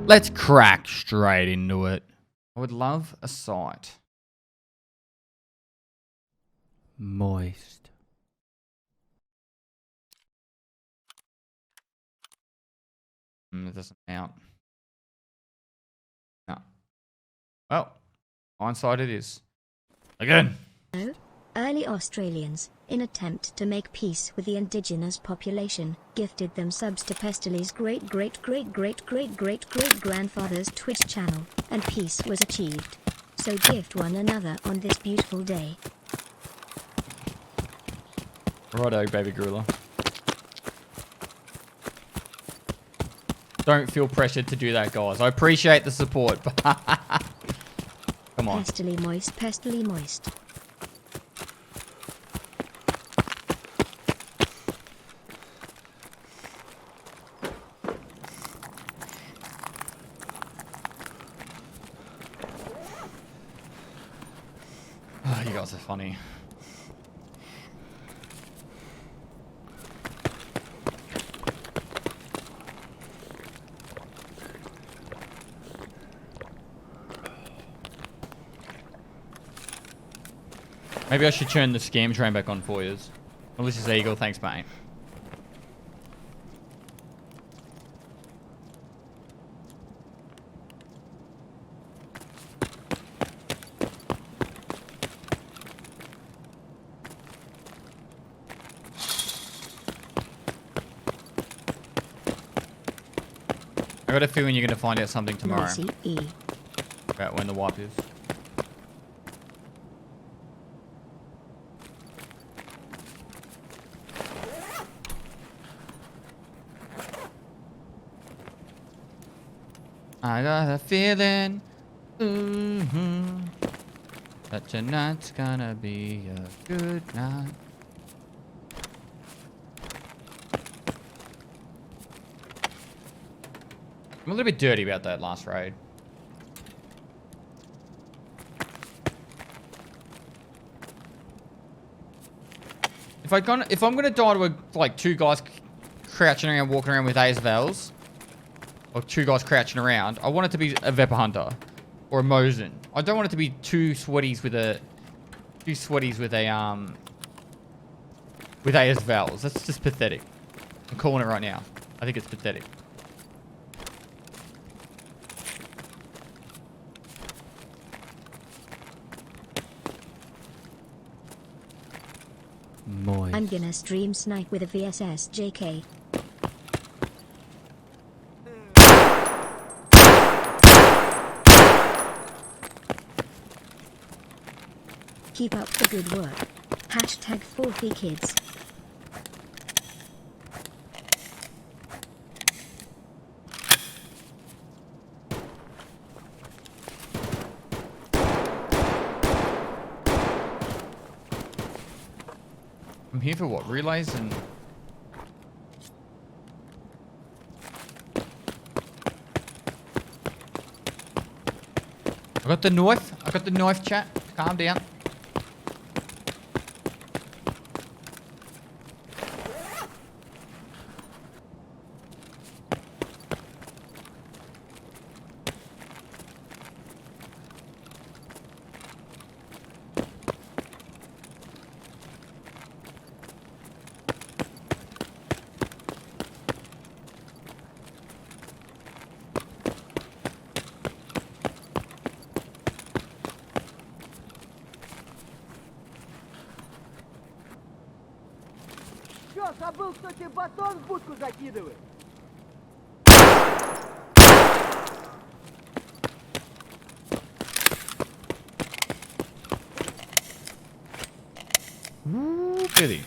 Let's crack straight into it. I would love a sight. Moist. It doesn't count. No. Well, hindsight it is. Again. Early Australians, in attempt to make peace with the indigenous population, gifted them subs to Pestyly's great-great-great-great-great-great-great-grandfather's Twitch channel, and peace was achieved. So gift one another on this beautiful day. Righto, baby gorilla. Don't feel pressured to do that, guys. I appreciate the support, but come on. Pestily moist, pestily moist. Oh, you guys are funny. Maybe I should turn the scam train back on for yous. Malicious Eagle, thanks, mate. I got a feeling you're going to find out something tomorrow about when the wipe is. I got a feeling that tonight's gonna be a good night. I'm a little bit dirty about that last raid. If I'm gonna die to like two guys crouching around, walking around with Azavels, or two guys crouching around, I want it to be a Vepper Hunter or a Mosin. I don't want it to be two sweaties with Azavels. That's just pathetic. I'm calling it right now. I think it's pathetic. Moist. I'm gonna stream snipe with a VSS JK. Keep up the good work. Hashtag 40 kids. I'm here for what? Relays and... I got the knife. I got the knife, chat. Calm down. Чё, забыл, кто тебе батон в будку закидывает? Pity.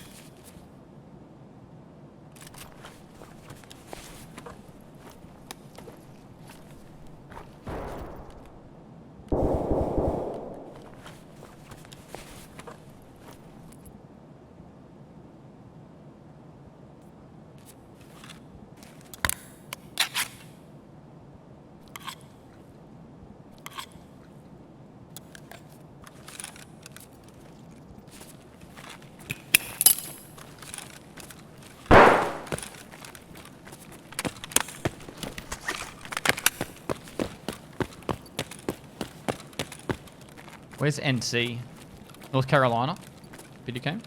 Where's NC? North Carolina? Video game?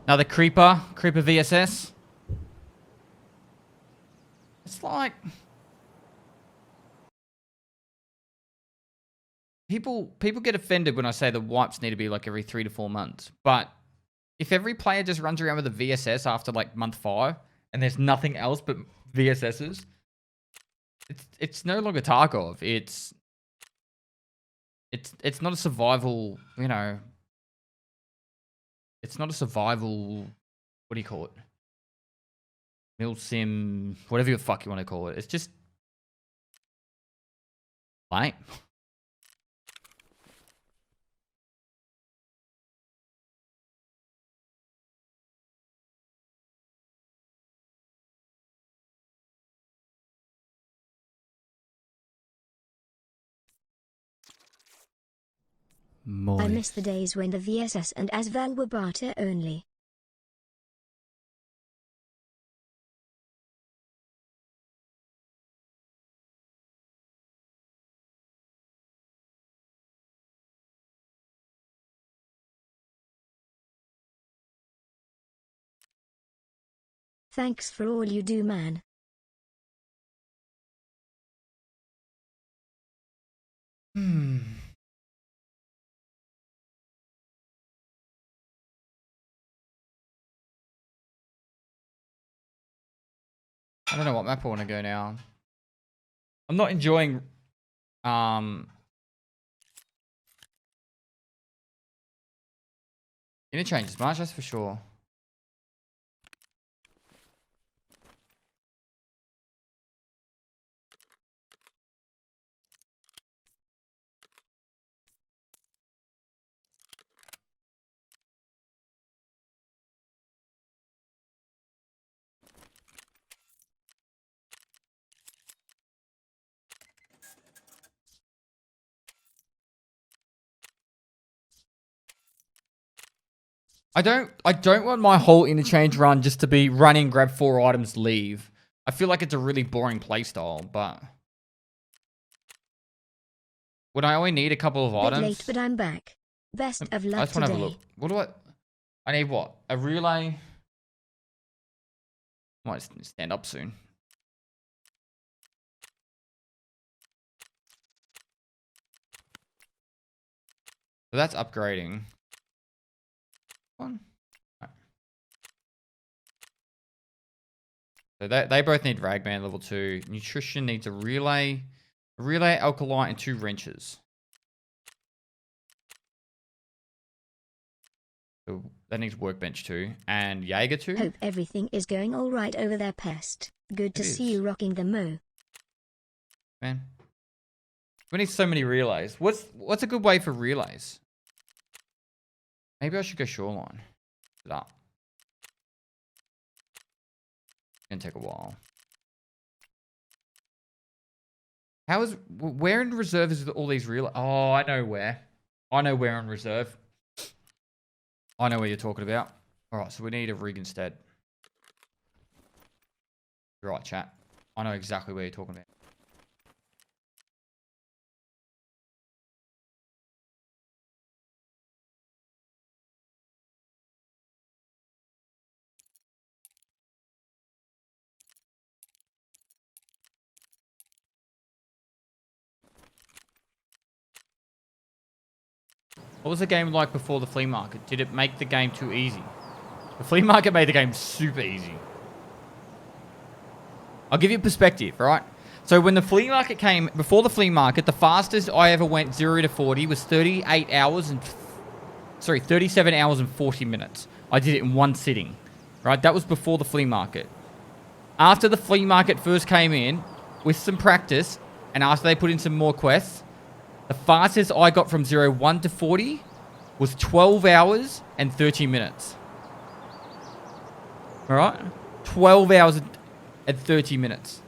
Another creeper. Creeper VSS. It's like... People get offended when I say the wipes need to be like every 3 to 4 months. But if every player just runs around with a VSS after like month 5 and there's nothing else but VSSs, it's no longer Tarkov. It's not a survival, you know. It's not a survival, what do you call it? Mil sim, whatever the fuck you want to call it. It's just lame. I miss the days when the VSS and Asval were barter only. Thanks for all you do, man. I don't know what map I want to go now. I'm not enjoying Interchange as much, that's for sure. I don't want my whole interchange run just to be run in, grab 4 items, leave. I feel like it's a really boring playstyle, but when I only need a couple of items. Late, but I'm back. Best of luck. I just want to have a today. look. What do I need what? A relay? Might stand up soon. So that's upgrading. One. Right. So they both need Ragman level 2. Nutrition needs a relay, alkali, and 2 wrenches. So that needs workbench 2 and Jaeger 2. Hope everything is going all right over there, Pest. Good to see you rocking the mo. Man, we need so many relays. What's a good way for relays? Maybe I should go Shoreline. That. It's gonna take a while. Where in reserve is all these relays? Oh, I know where. I know where in reserve. I know what you're talking about. Alright, so we need a rig instead. You're right, chat. I know exactly where you're talking about. What was the game like before the flea market? Did it make the game too easy? The flea market made the game super easy. I'll give you a perspective, right? So when the flea market came, before the flea market, the fastest I ever went 0 to 40 was 37 hours and 40 minutes. I did it in one sitting, right? That was before the flea market. After the flea market first came in, with some practice, and after they put in some more quests, the fastest I got from 1 to 40 was 12 hours and 30 minutes. Alright? 12 hours and 30 minutes.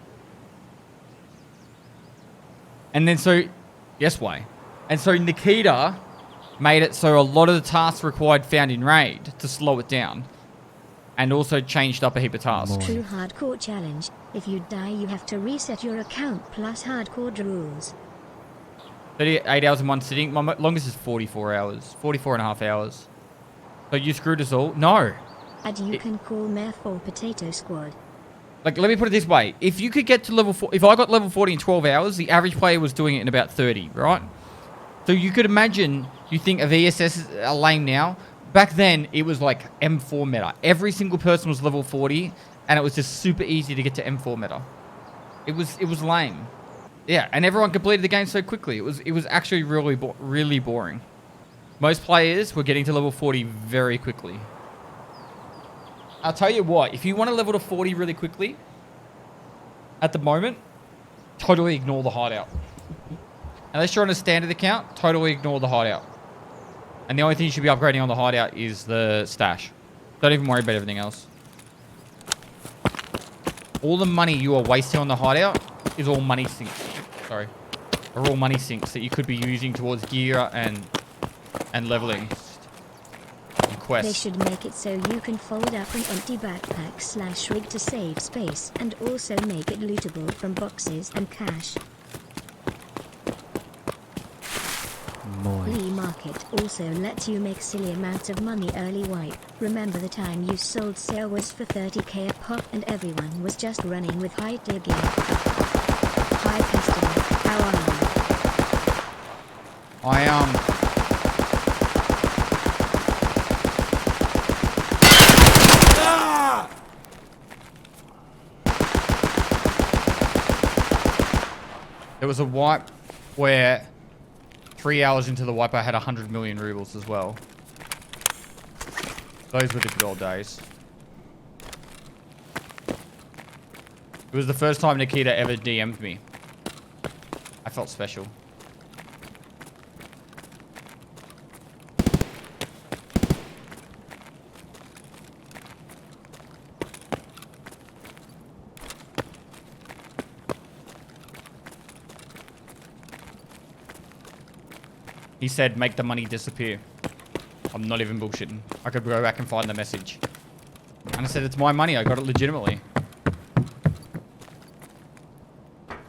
And then so, yes, why? And so Nikita made it so a lot of the tasks required found in raid to slow it down. and also changed up a heap of tasks. True hardcore challenge. If you die, you have to reset your account plus hardcore rules. 38 hours in one sitting. My longest is 44 hours. 44 and a half hours. So you screwed us all? No. And you can call Mare for Potato Squad. Like, let me put it this way. If you could get to level 4... If I got level 40 in 12 hours, the average player was doing it in about 30, right? So you could imagine, you think of ESS are lame now. Back then, it was like M4 meta. Every single person was level 40, and it was just super easy to get to M4 meta. It was lame. Yeah, and everyone completed the game so quickly. It was actually really boring. Most players were getting to level 40 very quickly. I'll tell you what, if you want to level to 40 really quickly, at the moment, totally ignore the hideout. Unless you're on a standard account, totally ignore the hideout. And the only thing you should be upgrading on the hideout is the stash. Don't even worry about everything else. All the money you are wasting on the hideout is all money sinks. Sorry. Are all money sinks that you could be using towards gear and leveling. And quests. They should make it so you can fold up an empty backpack / rig to save space, and also make it lootable from boxes and cash. Flea market also lets you make silly amounts of money early wipe. Remember the time you sold sailors for 30k a pop and everyone was just running with high tier gear? Hi Pestily, how are you? There was a wipe where 3 hours into the wipe I had 100 million rubles as well. Those were the good old days. It was the first time Nikita ever DM'd me. I felt special. He said, make the money disappear. I'm not even bullshitting. I could go back and find the message. And I said, it's my money. I got it legitimately. And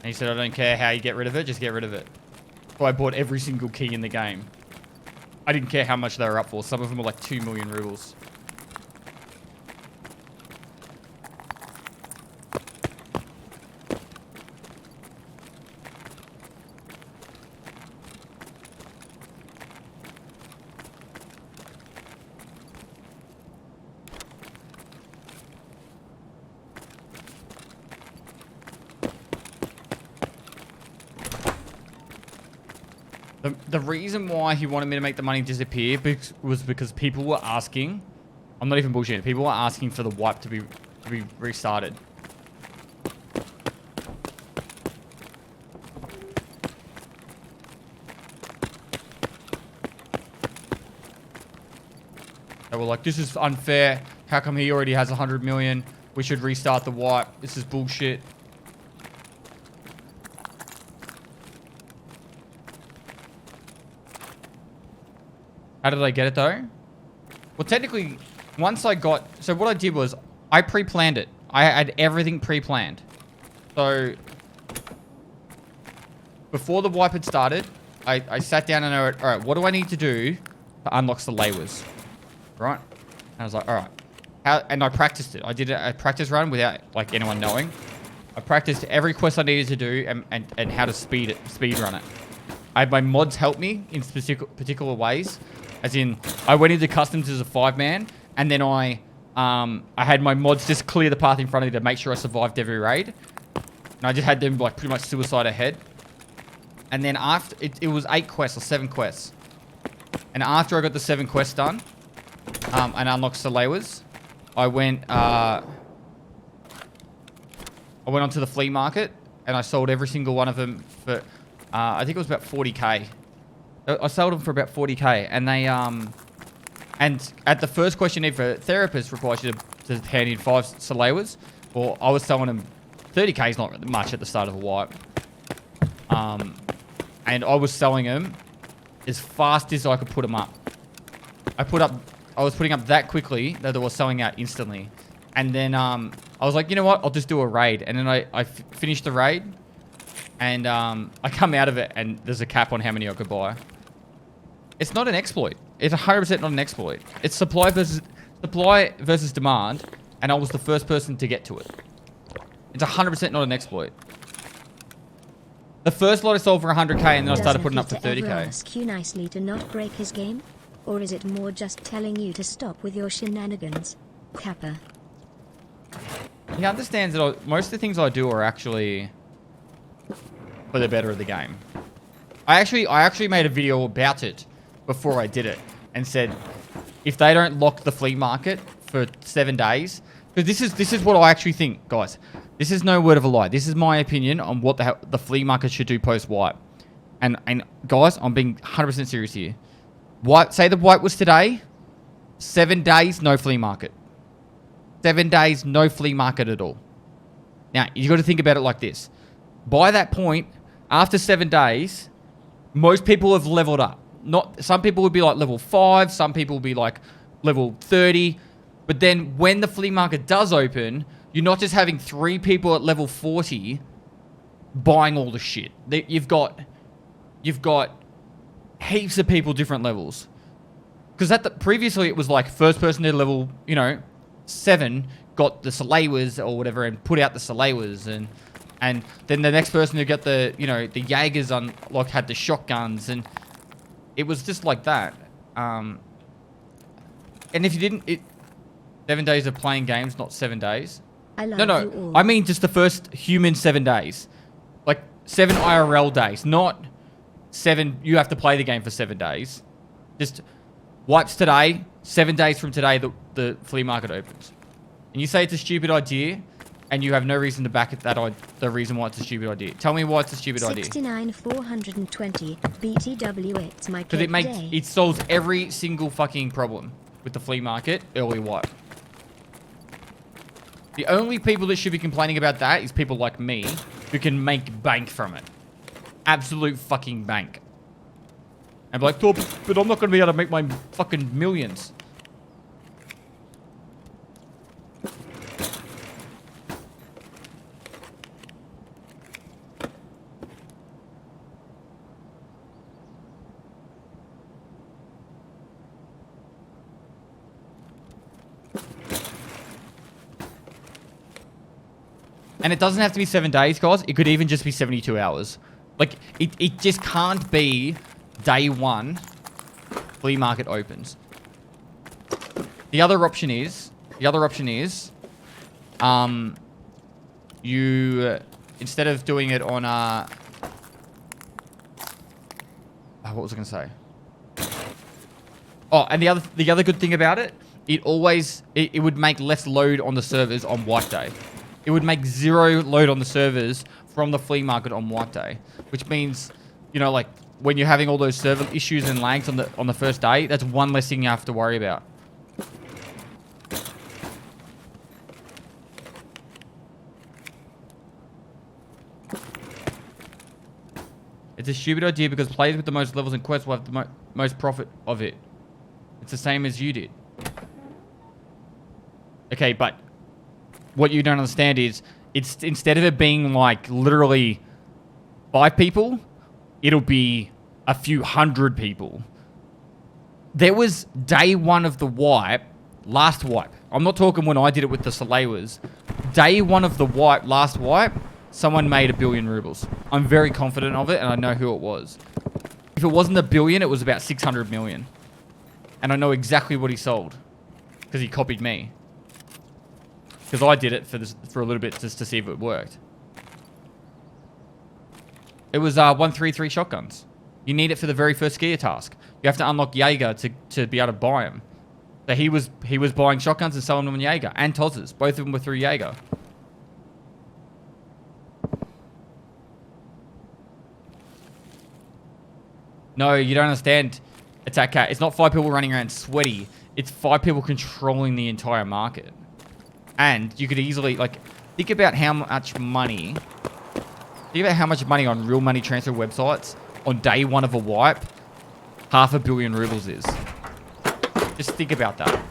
he said, I don't care how you get rid of it. Just get rid of it. So I bought every single key in the game. I didn't care how much they were up for. Some of them were like 2 million rubles. The reason why he wanted me to make the money disappear was because people were asking. I'm not even bullshitting. People were asking for the wipe to be restarted. They were like, this is unfair. How come he already has 100 million? We should restart the wipe. This is bullshit. How did I get it though? Well, technically, once I got... So what I did was, I pre-planned it. I had everything pre-planned. So, before the wipe had started, I sat down and I went, alright, what do I need to do to unlock the levers? Right? And I was like, alright. And I practiced it. I did a practice run without like anyone knowing. I practiced every quest I needed to do and how to speed run it. I had my mods help me in particular ways. As in, I went into customs as a 5-man, and then I had my mods just clear the path in front of me to make sure I survived every raid. And I just had them like pretty much suicide ahead. And then after, it was 8 quests or 7 quests. And after I got the 7 quests done, and unlocked Salewers, I went onto the flea market, and I sold every single one of them for, I think it was about 40k. I sold them for about 40k, and they, and at the first question you need for a therapist requires you to hand in 5 Salewers. Well, I was selling them, 30k is not much at the start of a wipe. And I was selling them as fast as I could put them up. I I was putting up that quickly that they were selling out instantly. And then I was like, you know what? I'll just do a raid. And then I finished the raid. And I come out of it and there's a cap on how many I could buy. It's not an exploit. It's 100% not an exploit. It's supply versus demand. And I was the first person to get to it. It's 100% not an exploit. The first lot I sold for 100k and then I started putting up for 30k. Ask you nicely to not break his game? Or is it more just telling you to stop with your shenanigans? Kappa. He understands that most of the things I do are actually for the better of the game. I actually made a video about it before I did it and said if they don't lock the flea market for 7 days, because this is what I actually think, guys. This is no word of a lie. This is my opinion on what the flea market should do post-wipe. And guys, I'm being 100% serious here. Say the wipe was today, 7 days, no flea market. 7 days, no flea market at all. Now, you got to think about it like this. By that point, after 7 days, most people have leveled up. Some people would be like level 5, some people would be like level 30. But then when the flea market does open, you're not just having 3 people at level 40 buying all the shit. You've got heaps of people different levels. Because previously it was like first person to level, 7 got the Salewers or whatever and put out the Salewers and then the next person who got the the Jaegers had the shotguns, and it was just like that. And if you didn't 7 days of playing games, not 7 days. No. I mean just the first human 7 days. Like 7 IRL days, not 7 you have to play the game for 7 days. Just wipes today, 7 days from today the flea market opens. And you say it's a stupid idea, and you have no reason to back it the reason why it's a stupid idea. Tell me why it's a stupid idea. 69,420 BTW, it's my because it solves every single fucking problem with the flea market early wipe. The only people that should be complaining about that is people like me who can make bank from it. Absolute fucking bank. And be like, but I'm not going to be able to make my fucking millions. And it doesn't have to be 7 days, guys. It could even just be 72 hours. Like, it just can't be day 1 flea market opens. The other option is, you, instead of doing it on, what was I going to say? Oh, and the other good thing about it, it would make less load on the servers on wipe day. It would make 0 load on the servers from the flea market on wipe day, which means, like when you're having all those server issues and lags on the first day, that's one less thing you have to worry about. It's a stupid idea because players with the most levels and quests will have the most profit of it. It's the same as you did. Okay, but what you don't understand is it's instead of it being like literally 5 people, it'll be a few hundred people. There was day 1 of the wipe, last wipe. I'm not talking when I did it with the Salewers. Day 1 of the wipe, last wipe, someone made 1 billion rubles. I'm very confident of it, and I know who it was. If it wasn't 1 billion, it was about 600 million. And I know exactly what he sold because he copied me. Because I did it for a little bit just to see if it worked. It was 133 shotguns. You need it for the very first skier task. You have to unlock Jaeger to be able to buy them. So he was buying shotguns and selling them on Jaeger. And Tozzers. Both of them were through Jaeger. No, you don't understand. Attack Cat. It's not 5 people running around sweaty. It's 5 people controlling the entire market. And you could easily, think about how much money... Think about how much money on real money transfer websites on day 1 of a wipe, 500 million rubles is. Just think about that.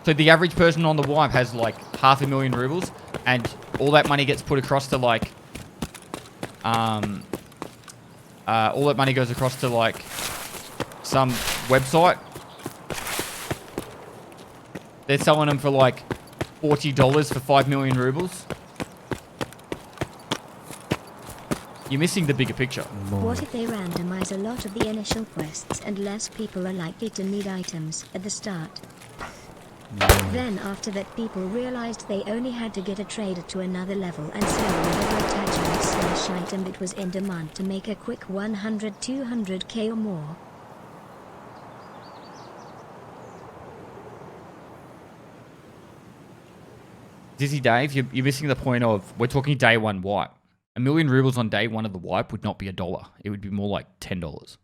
So the average person on the wipe has like 500,000 rubles, and all that money gets put across to like, all that money goes across to like some website. They're selling them for like $40 for 5 million rubles. You're missing the bigger picture. What if they randomize a lot of the initial quests and less people are likely to need items at the start? Then after that people realized they only had to get a trader to another level and sell whatever attachment/item that was in demand to make a quick 100-200k or more. Dizzy Dave, you're missing the point of, we're talking day one wipe. 1 million rubles on day one of the wipe would not be $1. It would be more like $10.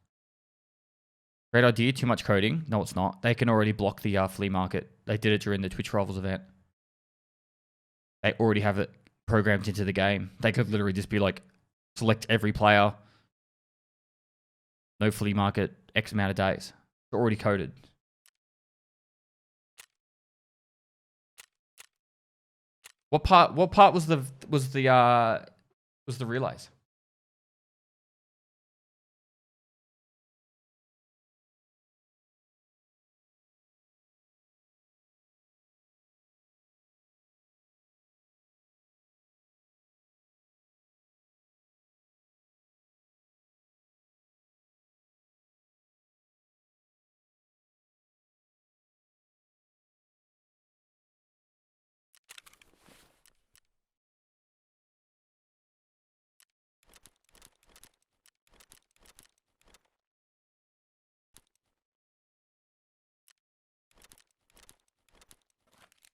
Great idea, too much coding. No, it's not. They can already block the flea market. They did it during the Twitch Rivals event. They already have it programmed into the game. They could literally just be like, select every player. No flea market, X amount of days. It's already coded. What part was the relays?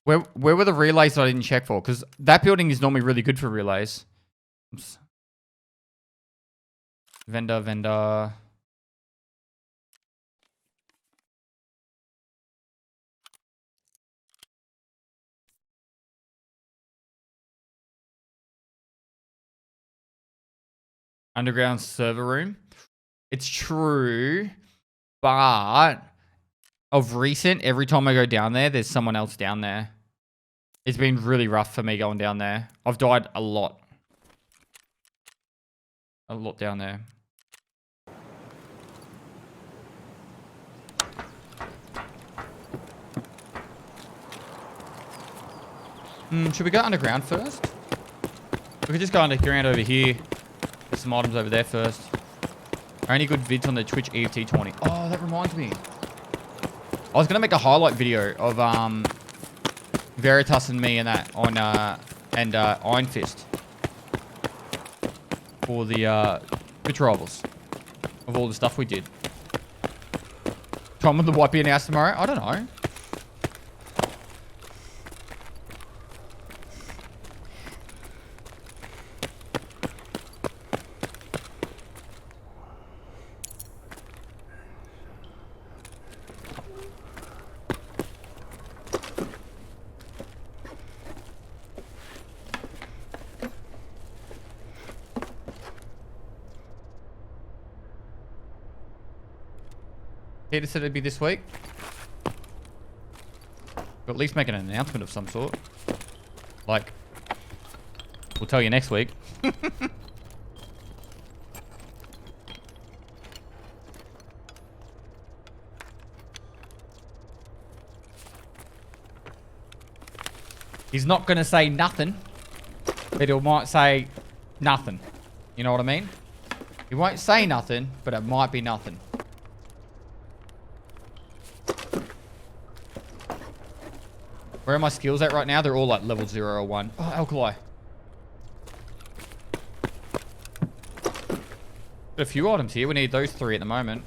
Where were the relays that I didn't check for? Because that building is normally really good for relays. Oops. Vendor. Underground server room. It's true, but of recent, every time I go down there, there's someone else down there. It's been really rough for me going down there. I've died a lot. A lot down there. Should we go underground first? We could just go underground over here. Get some items over there first. Are any good vids on the Twitch EFT 20? Oh, that reminds me. I was going to make a highlight video of Veritas and me and that on Iron Fist for the Twitch Rivals of all the stuff we did. Tom and the White be announced tomorrow? I don't know. Peter said it'd be this week. But at least make an announcement of some sort. Like, we'll tell you next week. He's not going to say nothing, but he might say nothing. You know what I mean? He won't say nothing, but it might be nothing. Where are my skills at right now? They're all like level 0 or 1. Oh, alkali. Got a few items here. We need those 3 at the moment.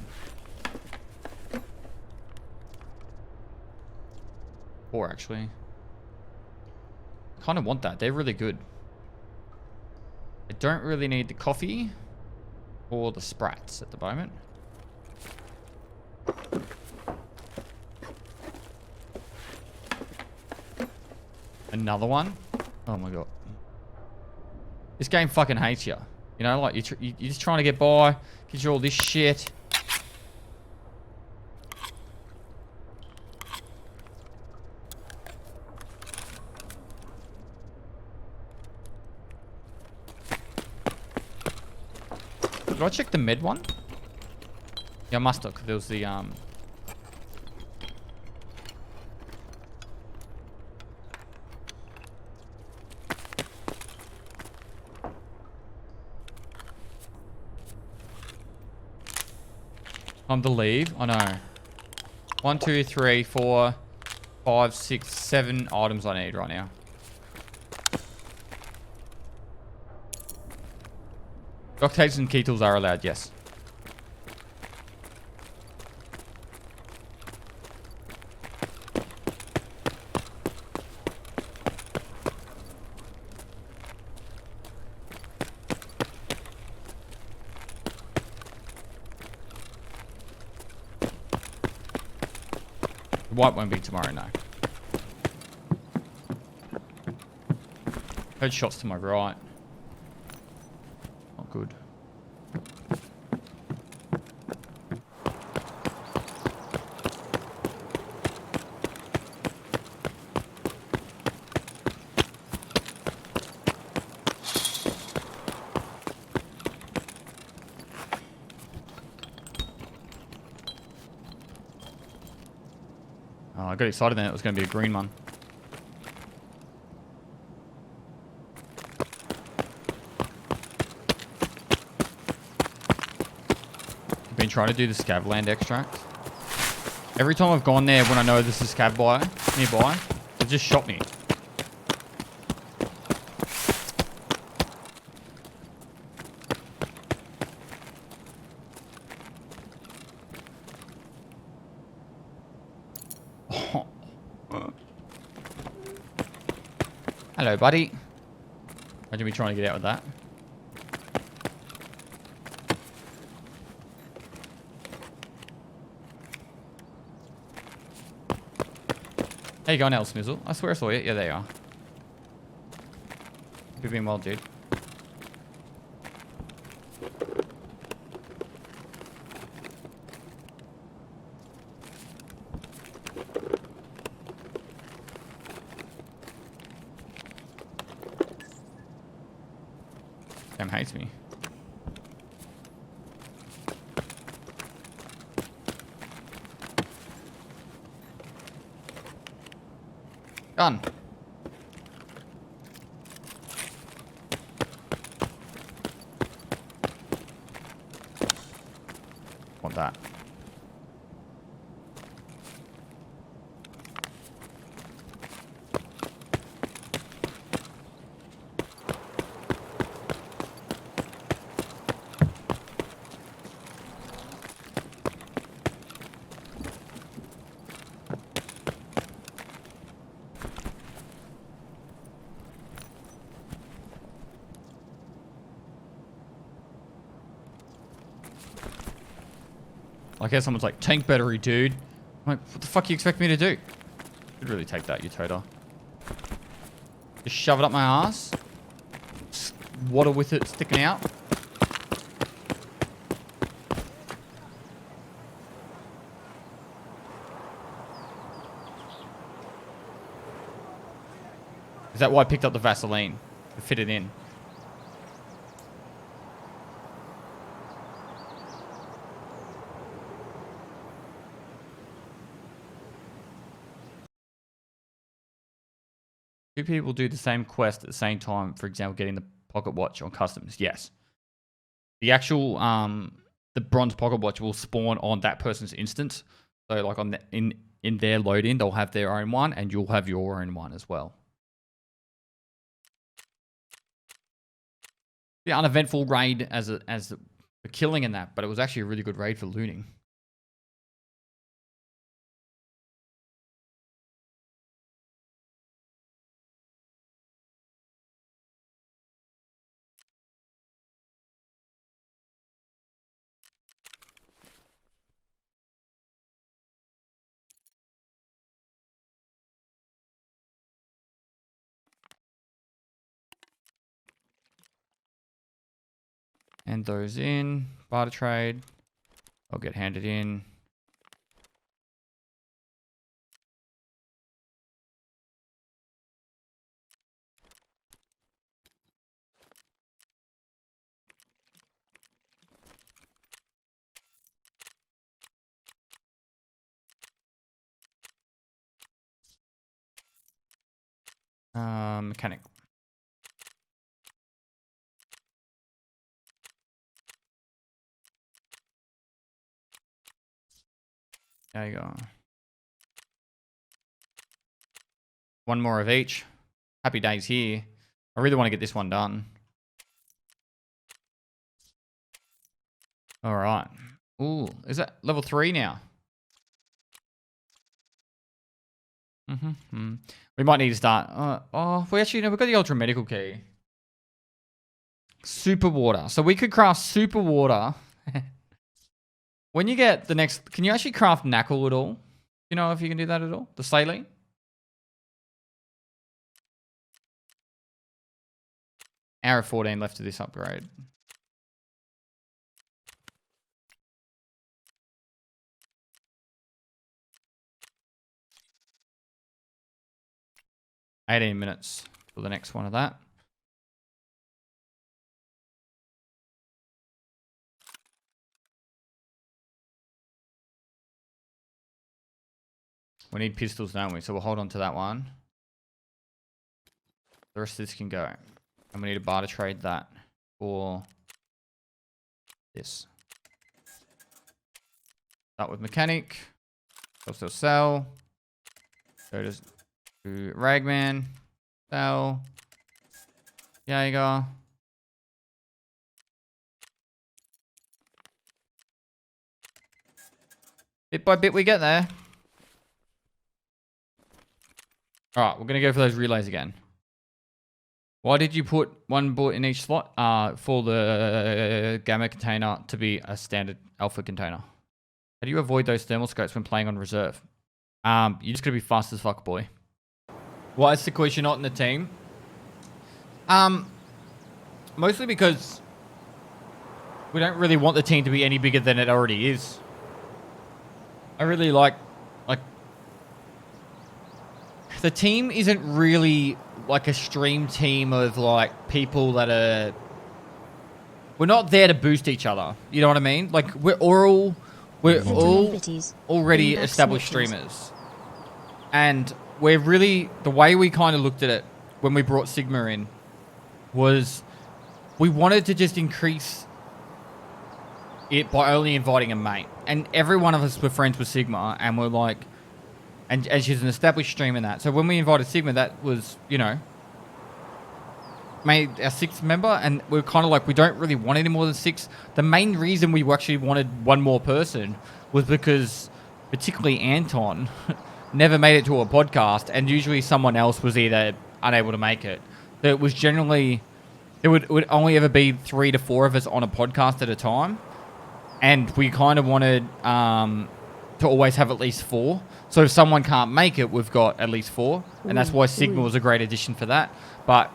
4 actually. Kind of want that. They're really good. I don't really need the coffee or the sprats at the moment. Another one? Oh my god. This game fucking hates you. You know, like, you're just trying to get by. Gives you all this shit. Did I check the med one? Yeah, I must have, 'cause there was the, Time to leave? I know. 1, 2, 3, 4, 5, 6, 7 items I need right now. Dock tapes and key tools are allowed, yes. The white won't be tomorrow, no. Heard shots to my right. Not good. Oh, I got excited then it was going to be a green one. I've been trying to do the scav land extract. Every time I've gone there when I know this is scav nearby, they've just shot me. Hello, buddy. Imagine me trying to get out with that. How you going, El Smizzle? I swear I saw you. Yeah, there you are. You've been well, dude. Sam hates me. Gun. Want that. Like how someone's like, tank battery, dude. I'm like, what the fuck you expect me to do? Could really take that, you toter. Just shove it up my ass. Water with it sticking out. Is that why I picked up the Vaseline? To fit it in. Do people do the same quest at the same time? For example, getting the pocket watch on customs. Yes. The actual the bronze pocket watch will spawn on that person's instance. So like on the, in their load in, they'll have their own one, and you'll have your own one as well. The uneventful raid as for killing and that, but it was actually a really good raid for looting. And those in. Barter trade. I'll get handed in. Mechanic. There you go. One more of each. Happy days here. I really want to get this one done. All right. Ooh, is that level 3 now? We might need to start. We actually, no, we've got the ultra medical key. Super water. So we could craft super water. When you get the next, can you actually craft knackle at all? You know if you can do that at all? The saline? Hour 14 left to this upgrade. $18 for the next one of that. We need pistols, don't we? So we'll hold on to that one. The rest of this can go. And we need a barter trade that for this. Start with mechanic. Still sell. Go to Ragman. Sell. Jaeger. Bit by bit we get there. Alright, we're going to go for those relays again. Why did you put one bullet in each slot? For the gamma container to be a standard alpha container. How do you avoid those thermal scopes when playing on reserve? You're just going to be fast as fuck, boy. Why is Sequoia not in the team? Mostly because we don't really want the team to be any bigger than it already is. I really like the team isn't really like a stream team of like people that are. We're not there to boost each other. You know what I mean? Like we're all already established streamers, and we're really the way we kind of looked at it when we brought Sigma in was we wanted to just increase it by only inviting a mate, and every one of us were friends with Sigma, and we're like. And she's an established streamer in that. So when we invited Sigma, that was, you know, made our 6th member. And we're kind of like, we don't really want any more than 6. The main reason we actually wanted one more person was because particularly Anton never made it to a podcast. And usually someone else was either unable to make it. So it was generally, it would only ever be 3 to 4 of us on a podcast at a time. And we kind of wanted to always have at least 4. So if someone can't make it, we've got at least 4, and that's why Sigma was a great addition for that. But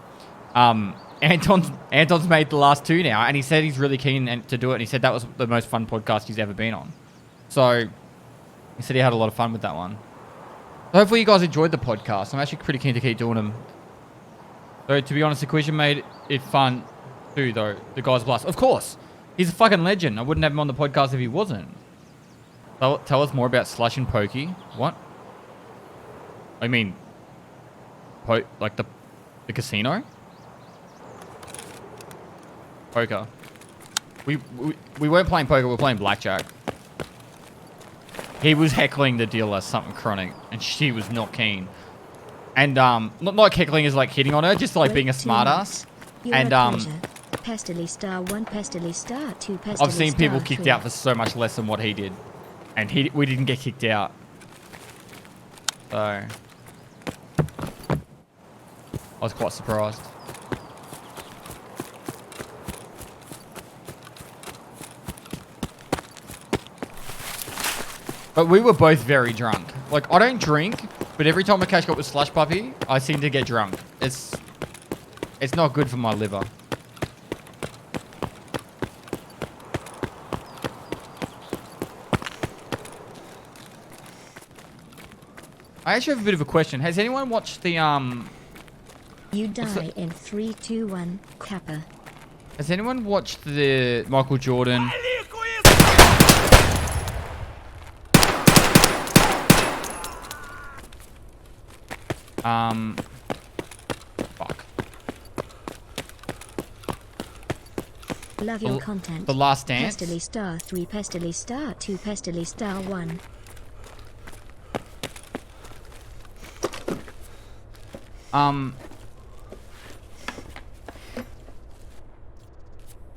Anton's made the last 2 now, and he said he's really keen to do it. And he said that was the most fun podcast he's ever been on. So he said he had a lot of fun with that one. So hopefully you guys enjoyed the podcast. I'm actually pretty keen to keep doing them. So to be honest, Equation made it fun too, though. The guy's blast, of course. He's a fucking legend. I wouldn't have him on the podcast if he wasn't. Tell us more about Slush and Pokey. What? I mean, like the casino? Poker. We weren't playing poker. We were playing blackjack. He was heckling the dealer something chronic, and she was not keen. And not heckling is like hitting on her, just like being a smartass. And Pestily star 1, Pestily star 2, Pestily I've seen people star kicked 3. out for so much less than what he did. And we didn't get kicked out. So I was quite surprised. But we were both very drunk. Like, I don't drink, but every time I catch up with Slush Puppy, I seem to get drunk. It's not good for my liver. I actually have a bit of a question. Has anyone watched the You die in 3, 2, 1, Kappa. Has anyone watched the Michael Jordan? Love your content. The Last Dance. Pestily star 3, Pestily star 2, Pestily star 1.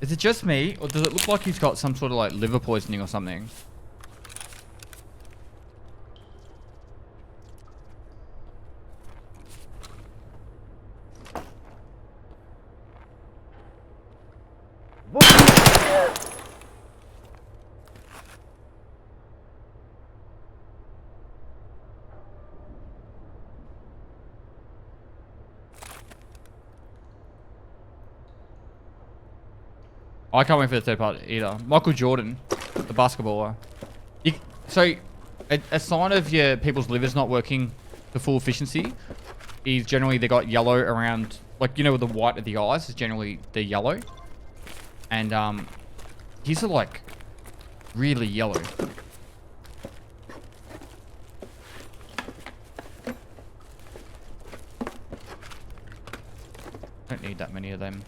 Is it just me, or does it look like he's got some sort of like liver poisoning or something? I can't wait for the third part either. Michael Jordan, the basketballer. So, a sign of your people's livers not working to full efficiency is generally they got yellow around, like, you know, the white of the eyes is generally the yellow. And, his are like really yellow. Don't need that many of them.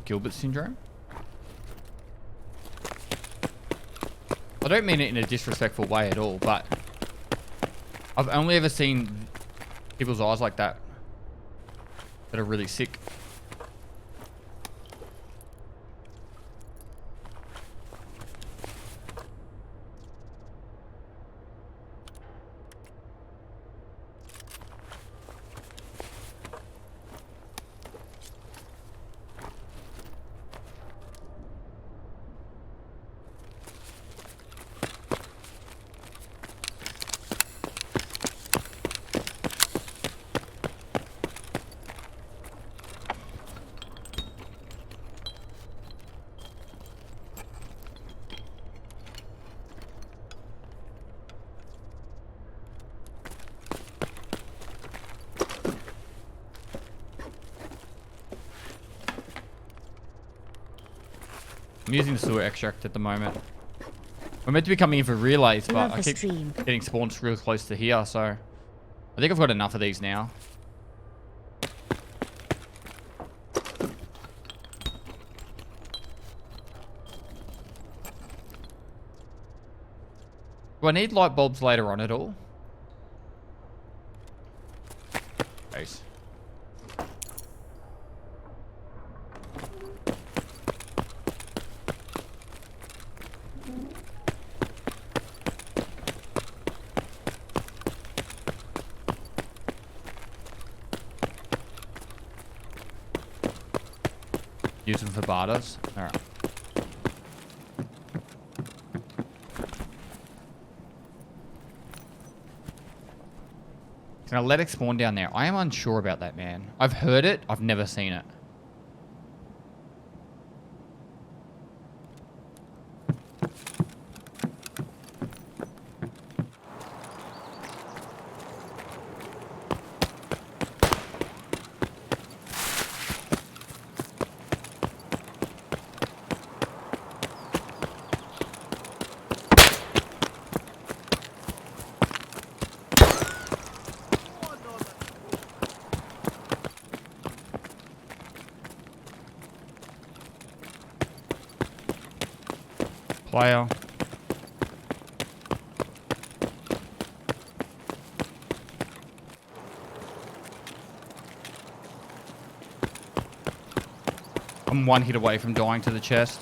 Gilbert syndrome? I don't mean it in a disrespectful way at all, but I've only ever seen people's eyes like that are really sick. I'm using the sewer extract at the moment. We're meant to be coming in for relays, but I keep getting spawned real close to here, so I think I've got enough of these now. Do I need light bulbs later on at all? Nice. Use them for barters. Alright. Can I let it spawn down there? I am unsure about that, man. I've heard it. I've never seen it. Player. I'm one hit away from dying to the chest.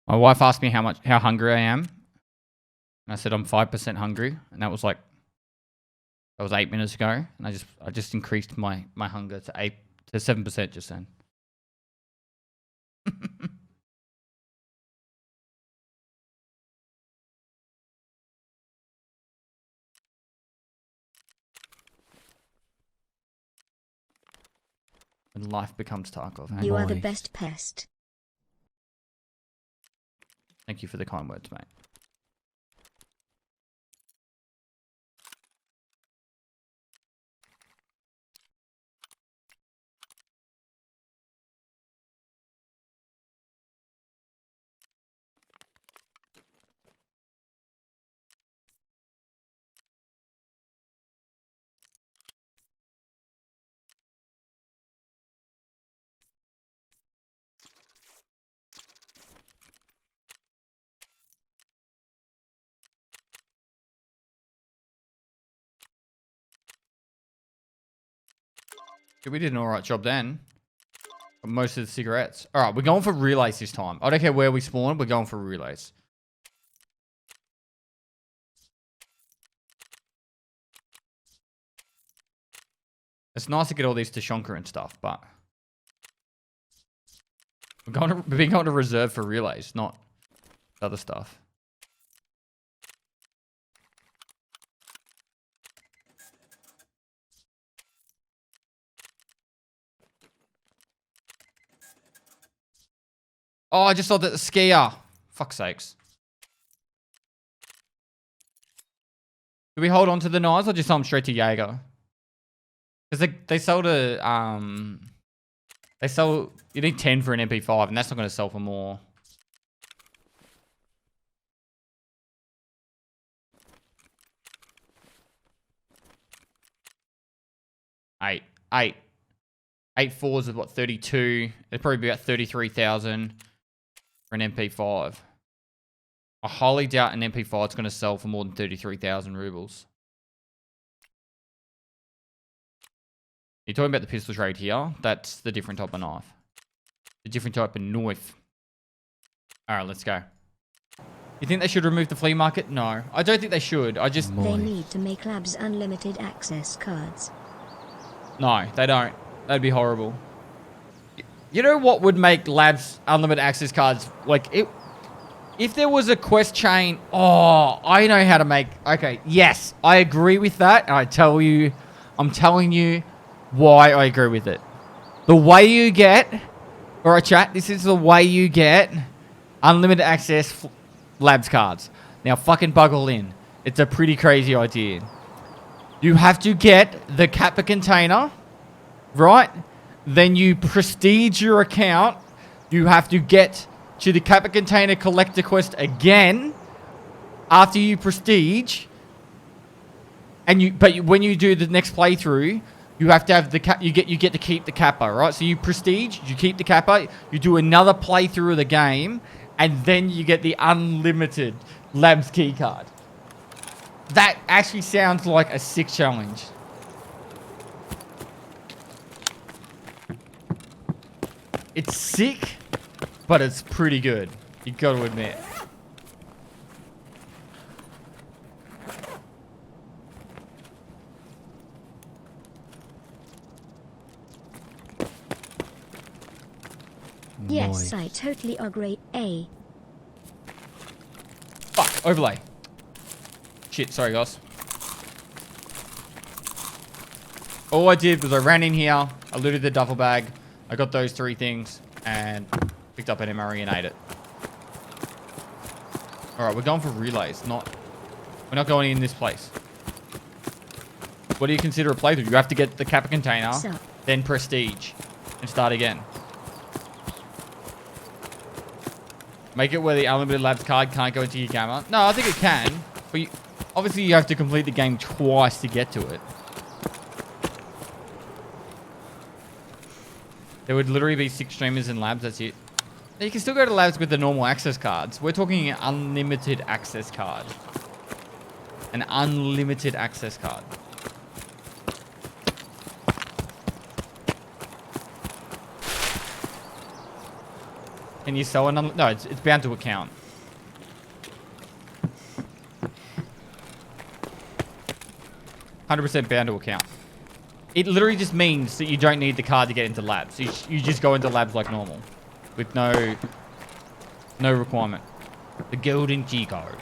My wife asked me how hungry I am. And I said I'm 5% hungry, and that was 8 minutes ago, and I just increased my hunger to 7% just then. When life becomes Tarkov. Hey? You are the best pest. Thank you for the kind words, mate. Yeah, we did an alright job then. Most of the cigarettes. Alright, we're going for relays this time. I don't care where we spawn, we're going for relays. It's nice to get all these Tashonka and stuff, but we're being going to reserve for relays, not other stuff. Oh, I just saw that the skier. Fuck's sakes. Do we hold on to the knives or just sell them straight to Jaeger? Because they sell to, you need 10 for an MP5 and that's not going to sell for more. Eight fours is what, 32. It'd probably be about 33,000 for an MP5. I highly doubt an MP5 is going to sell for more than 33,000 rubles. You're talking about the pistols right here. That's the different type of knife. The different type of knife. Alright, let's go. You think they should remove the flea market? No. I don't think they should. I just... They need to make labs unlimited access cards. No, they don't. That'd be horrible. You know what would make labs unlimited access cards? If there was a quest chain... Oh, I know how to make... Okay, yes. I agree with that. And I'm telling you why I agree with it. The way you get... Alright, chat. This is the way you get unlimited access labs cards. Now, fucking buckle in. It's a pretty crazy idea. You have to get the Kappa container, right? Then you prestige your account. You have to get to the Kappa container collector quest again after you prestige. But when you do the next playthrough, you have to have you get to keep the Kappa, right? So you prestige, you keep the Kappa, you do another playthrough of the game, and then you get the unlimited labs key card. That actually sounds like a sick challenge. It's sick, but it's pretty good. You got to admit. Yes, I totally agree. Fuck, overlay. Shit, sorry guys. All I did was I ran in here, I looted the duffel bag, I got those 3 things, and picked up an MRE and ate it. Alright, we're going for relays, we're not going in this place. What do you consider a playthrough? You have to get the Kappa container, then prestige, and start again. Make it where the unlimited labs card can't go into your camera. No, I think it can, but obviously you have to complete the game twice to get to it. There would literally be 6 streamers in labs, that's it. Now, you can still go to labs with the normal access cards. We're talking an unlimited access card. An unlimited access card. Can you sell another? No, it's bound to account. %100% bound to account. It literally just means that you don't need the card to get into labs. You just go into labs like normal, with no requirement. The golden key card.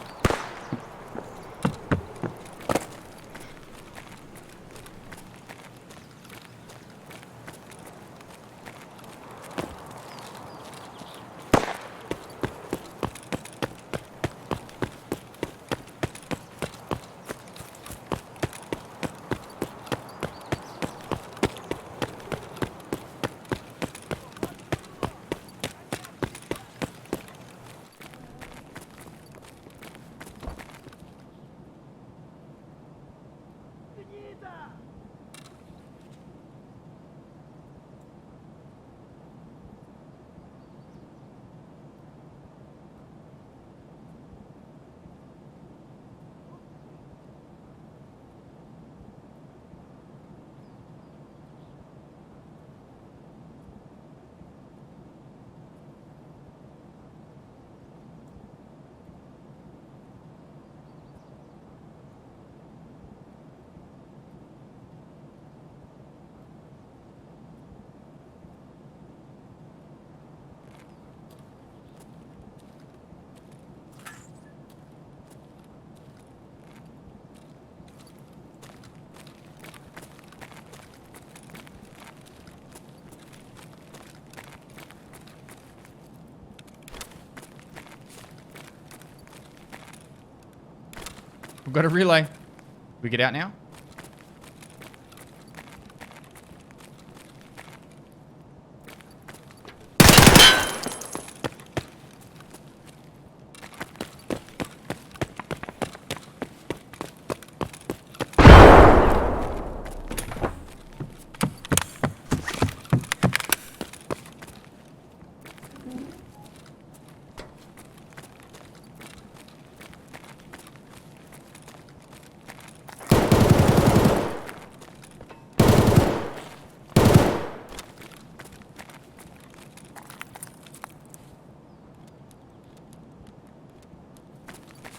We've got a relay. We get out now?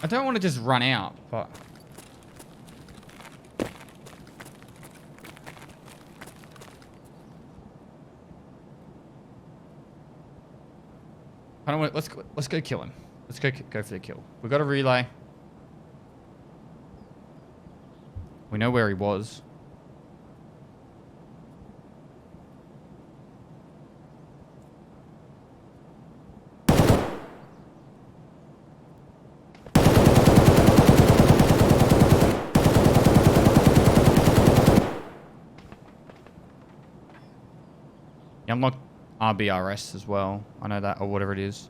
I don't want to just run out, but... I don't want. Let's go kill him. Let's go for the kill. We got a relay. We know where he was. Yeah, unlock RBRS as well. I know that, or whatever it is.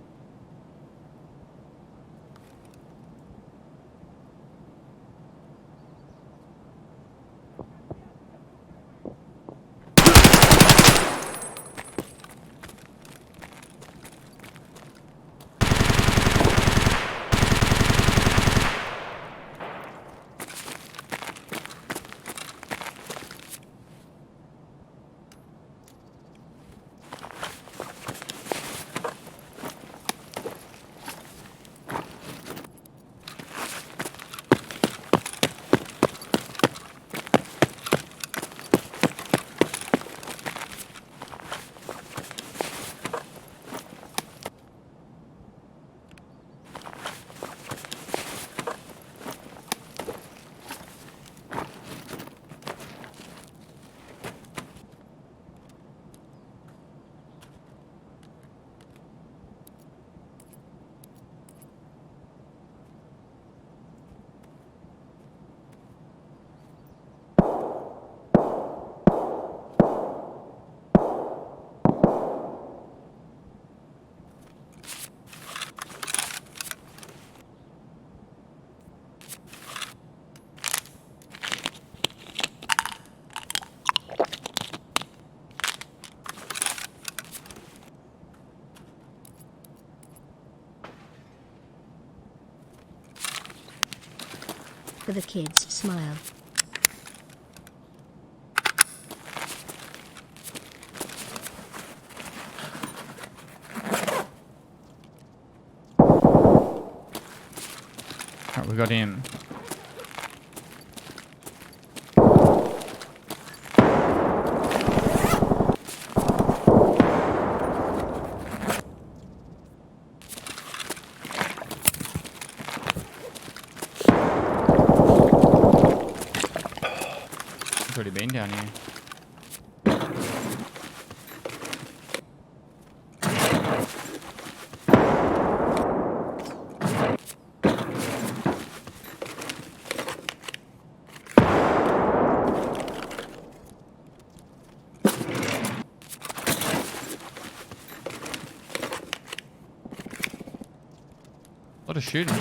For the kids' smile. Alright, we got him. He's already been down here. A lot of shooting.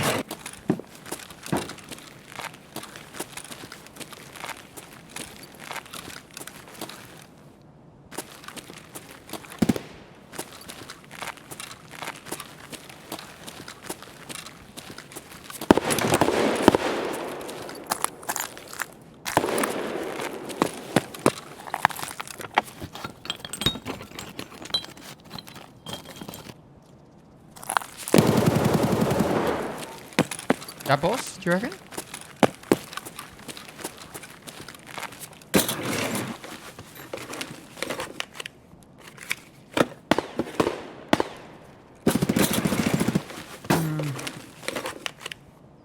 That boss, do you reckon?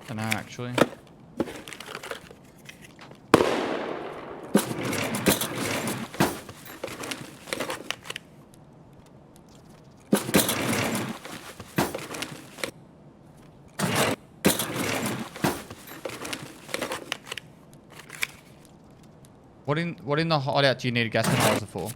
Don't know actually. What in the hideout do you need a gas analyzer for?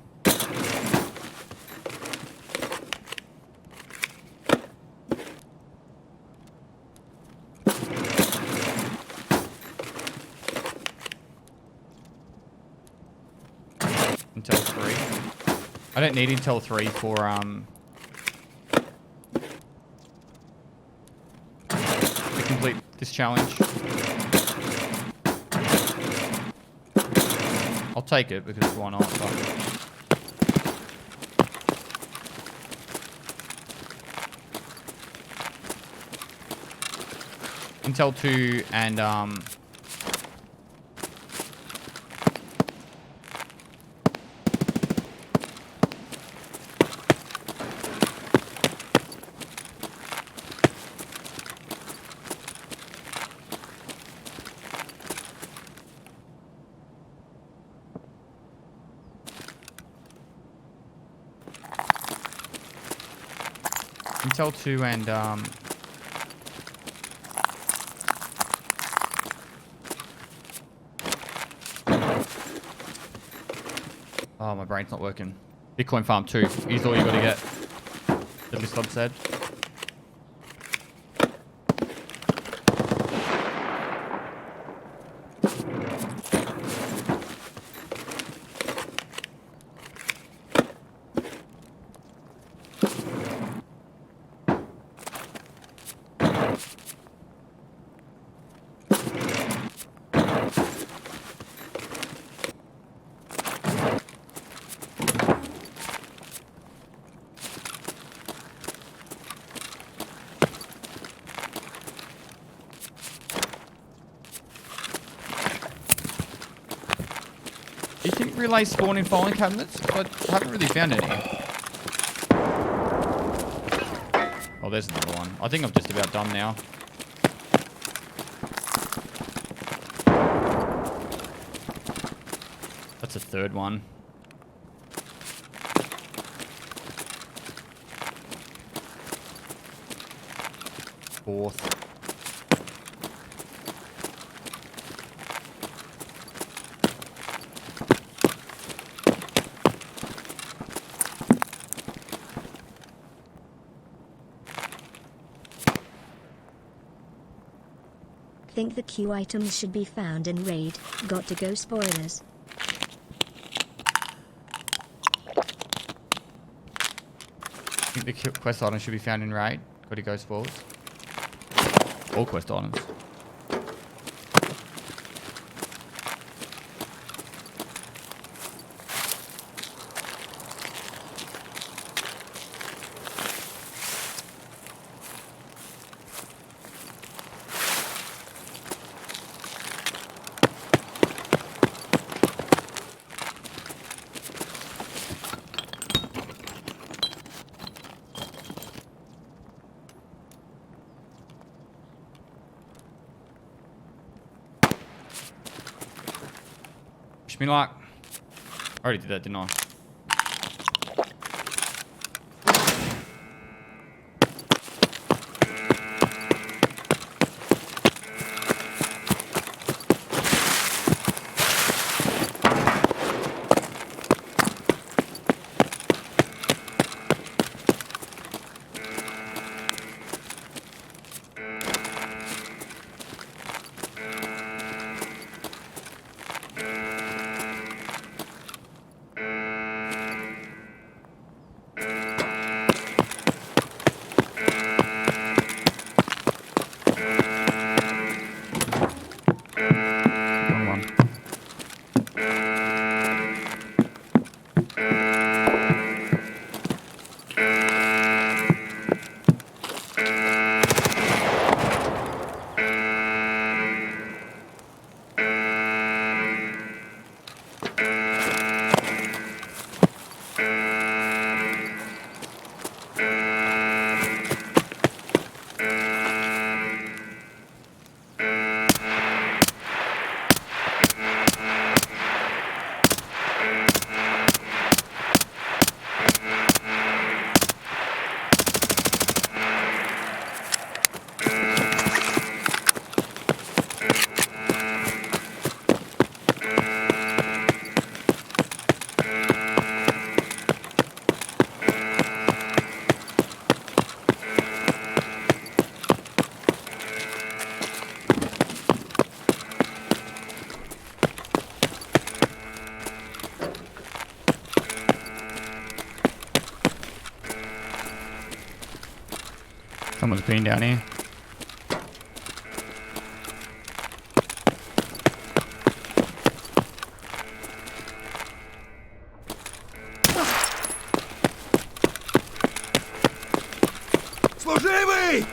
Intel 3. I don't need Intel 3 for to complete this challenge. I'll take it because why not? But Intel 2 and Intel 2 and oh, my brain's not working. Bitcoin Farm 2 is all you gotta get. Deadly Slob said. Do you think relay spawn in filing cabinets? I haven't really found any. Oh, there's another one. I think I'm just about done now. That's a third one. Fourth. Think the Q items should be found in raid. Got to go spoilers. I think the quest items should be found in raid. Got to go spoilers. All quest items. me luck. I already did that, didn't I? Someone's been down here. Служивый!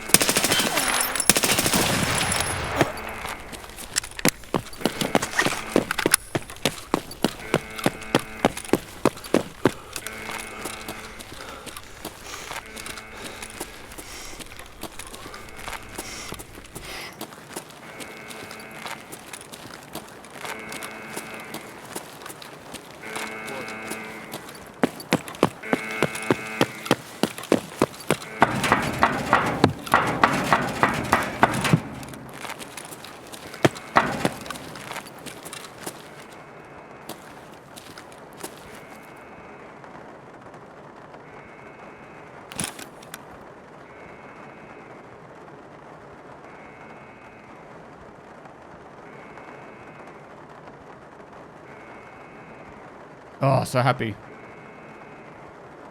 Oh, so happy.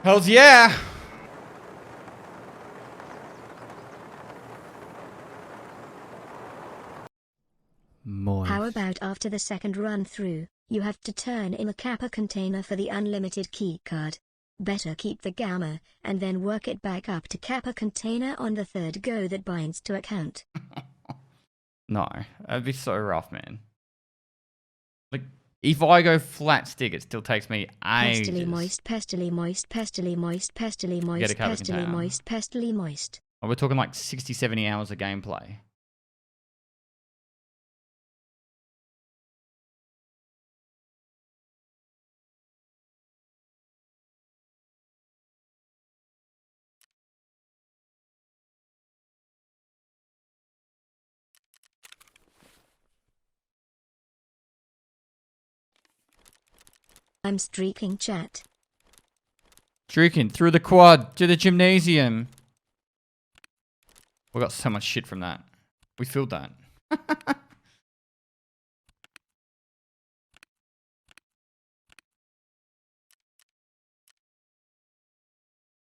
Hells yeah! Moist. How about after the second run through, you have to turn in a kappa container for the unlimited key card. Better keep the gamma, and then work it back up to kappa container on the third go that binds to account. No, that'd be so rough, man. Like, if I go flat stick, it still takes me ages. Pestily moist, pestily moist, pestily moist, pestily moist, Get a pestily container. moist, pestily moist. Oh, we're talking like 60, 70 hours of gameplay. I'm streaking chat. Streaking through the quad to the gymnasium. We got so much shit from that. We filled that.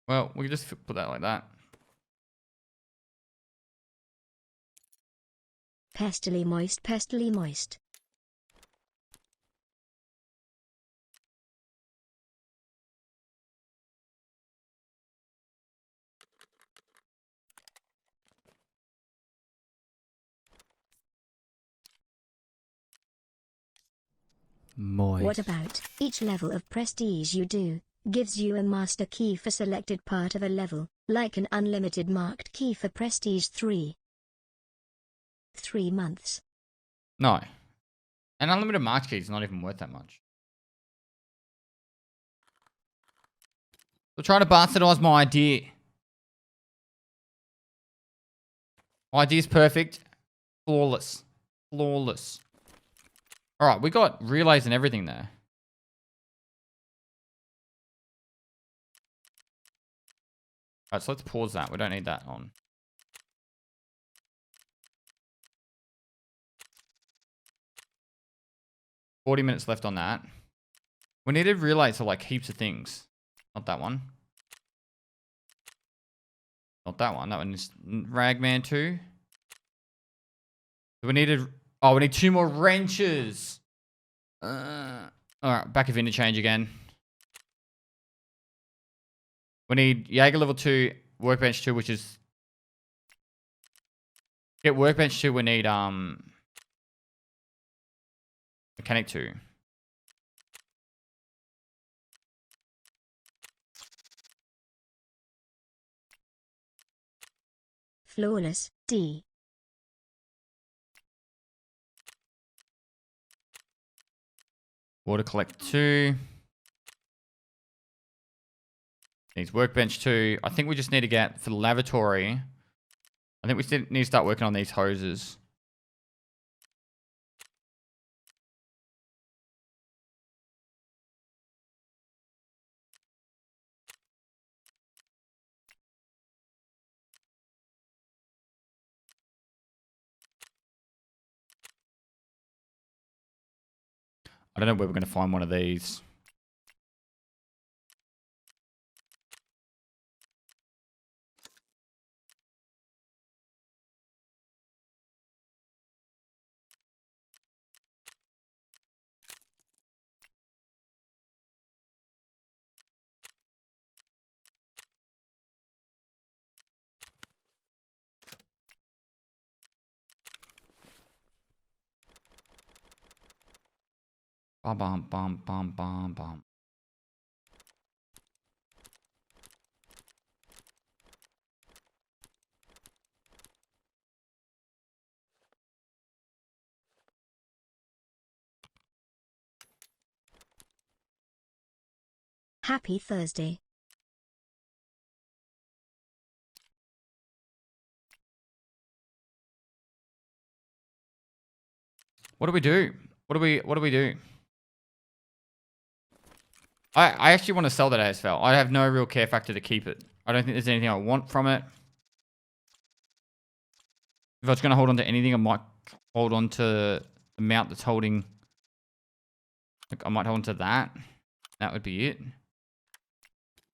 Well, we can just put that like that. Pestily moist, pestily moist. Moist. What about each level of prestige you do gives you a master key for selected part of a level, like an unlimited marked key for prestige 3 months. No. An unlimited marked key is not even worth that much. They're trying to bastardize my idea. My idea's perfect. Flawless. Flawless. Alright, we got relays and everything there. Alright, so let's pause that. We don't need that on. $40 left on that. We needed relays for like heaps of things. Not that one. Not that one. That one is Ragman 2. We needed... Oh, we need 2 more wrenches. Alright, back of Interchange again. We need Jaeger level 2, Workbench 2, which is... Get Workbench 2, we need Mechanic 2. Flawless, D. Water Collect 2. Needs Workbench 2. I think we just need to get, for the lavatory, I think we still need to start working on these hoses. I don't know where we're going to find one of these. Bum, bum, bum, bum, bum, bum. Happy Thursday. What do we do? What do we do? I actually want to sell that ASFL. I have no real care factor to keep it. I don't think there's anything I want from it. If I was going to hold on to anything, I might hold on to the mount that's holding. Like, I might hold on to that. That would be it.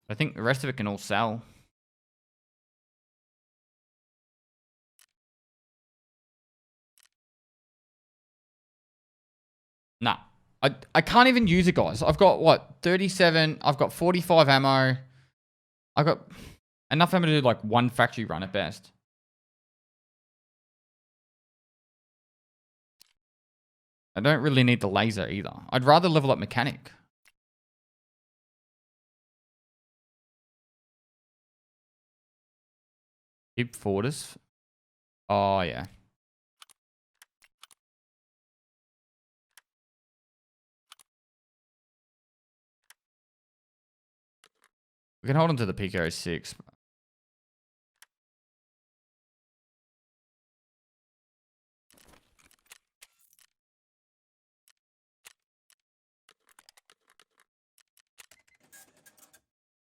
I think the rest of it can all sell. Nah. I can't even use it, guys. I've got, what, 37. I've got 45 ammo. I've got enough ammo to do, like, 1 factory run at best. I don't really need the laser either. I'd rather level up mechanic. Keep Fortis. Oh, yeah. We can hold on to the PK06.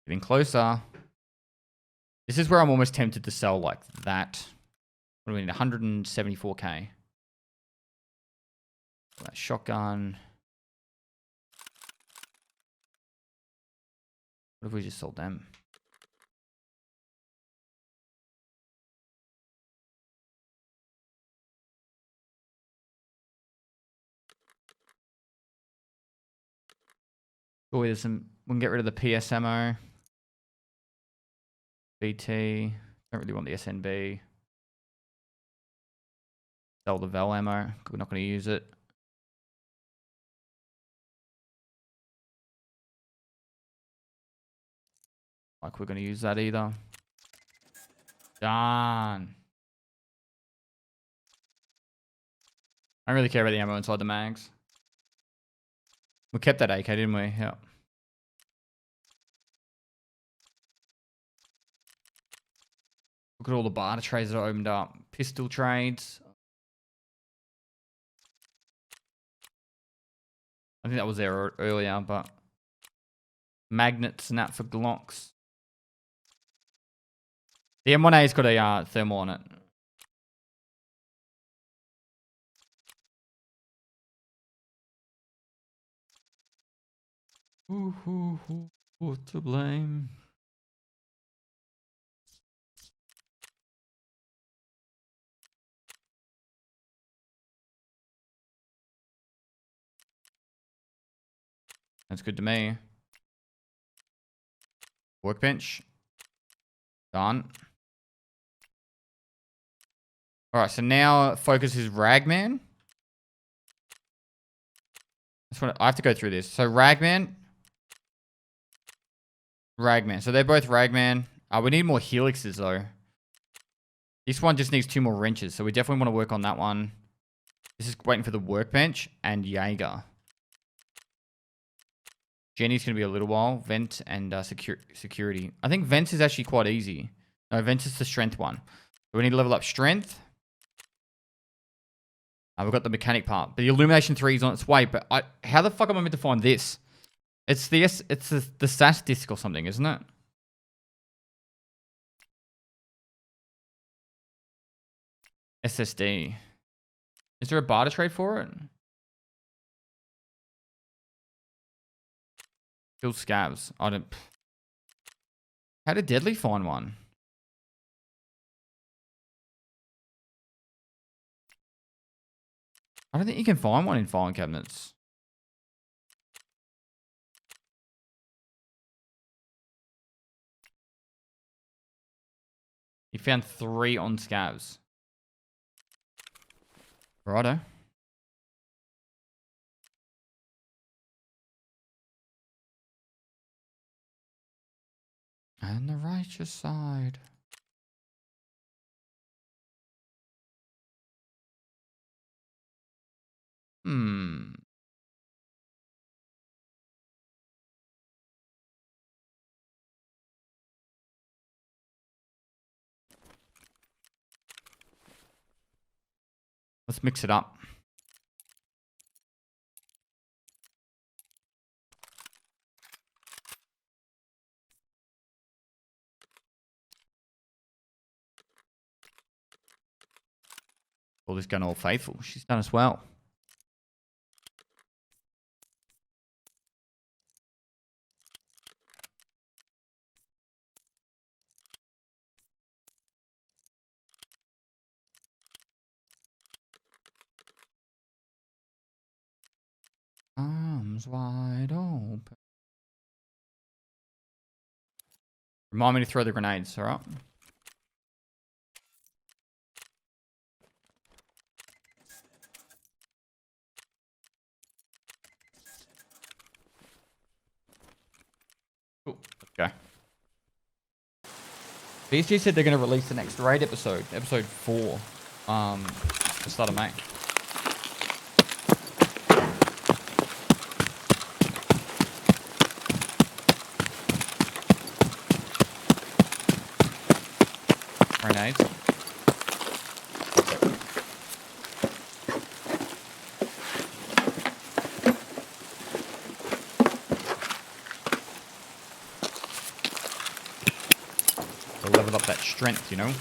Getting closer. This is where I'm almost tempted to sell like that. What do we need? 174k. That shotgun. What if we just sold them? Oh, there's some. We can get rid of the PS ammo. BT. Don't really want the SNB. Sell the Vel ammo. We're not going to use it. Like we're going to use that either. Done. I don't really care about the ammo inside the mags. We kept that AK, didn't we? Yeah. Look at all the barter trades that are opened up. Pistol trades. I think that was there earlier, but magnets and that for Glocks. The M1A's got a thermal on it. What to blame? That's good to me. Workbench. Done. Alright, so now focus is Ragman. That's what I have to go through this. So Ragman. Ragman. So they're both Ragman. We need more helixes though. This one just needs 2 more wrenches. So we definitely want to work on that one. This is waiting for the workbench and Jaeger. Jenny's going to be a little while. Vent and security. I think Vents is actually quite easy. No, Vents is the strength one. So we need to level up strength. We've got the mechanic part. But the illumination 3 is on its way. But how the fuck am I meant to find this? It's the SAS disk or something, isn't it? SSD. Is there a barter trade for it? Kill scavs. I don't. How did Deadly find one? I don't think you can find one in filing cabinets. He found 3 on scavs. Righto. And the righteous side. Let's mix it up. All this gun all faithful. She's done as well. Arms wide open. Remind me to throw the grenades, alright? Cool. Okay. BSG said they're going to release the next raid episode, episode 4, the start of May. Grenades. To level up that strength, you know.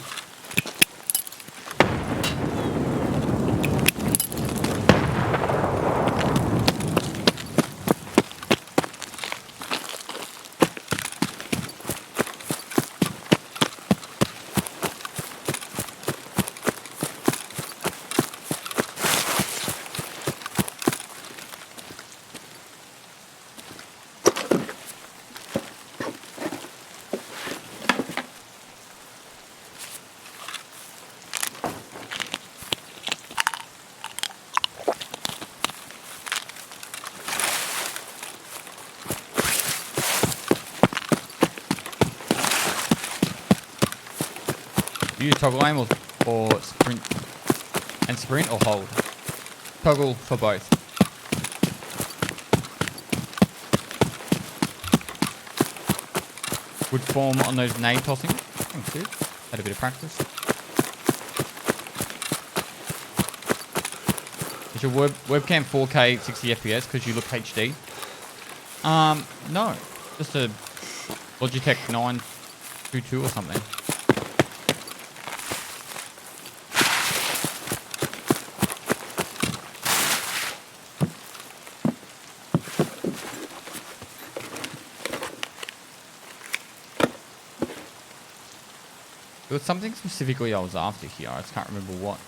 Use toggle aim or sprint and sprint or hold. Toggle for both. Good form on those nade tossing. Thanks, dude. Had a bit of practice. Is your webcam 4K 60 FPS because you look HD? No. Just a Logitech 922 or something. There was something specifically I was after here. I just can't remember what.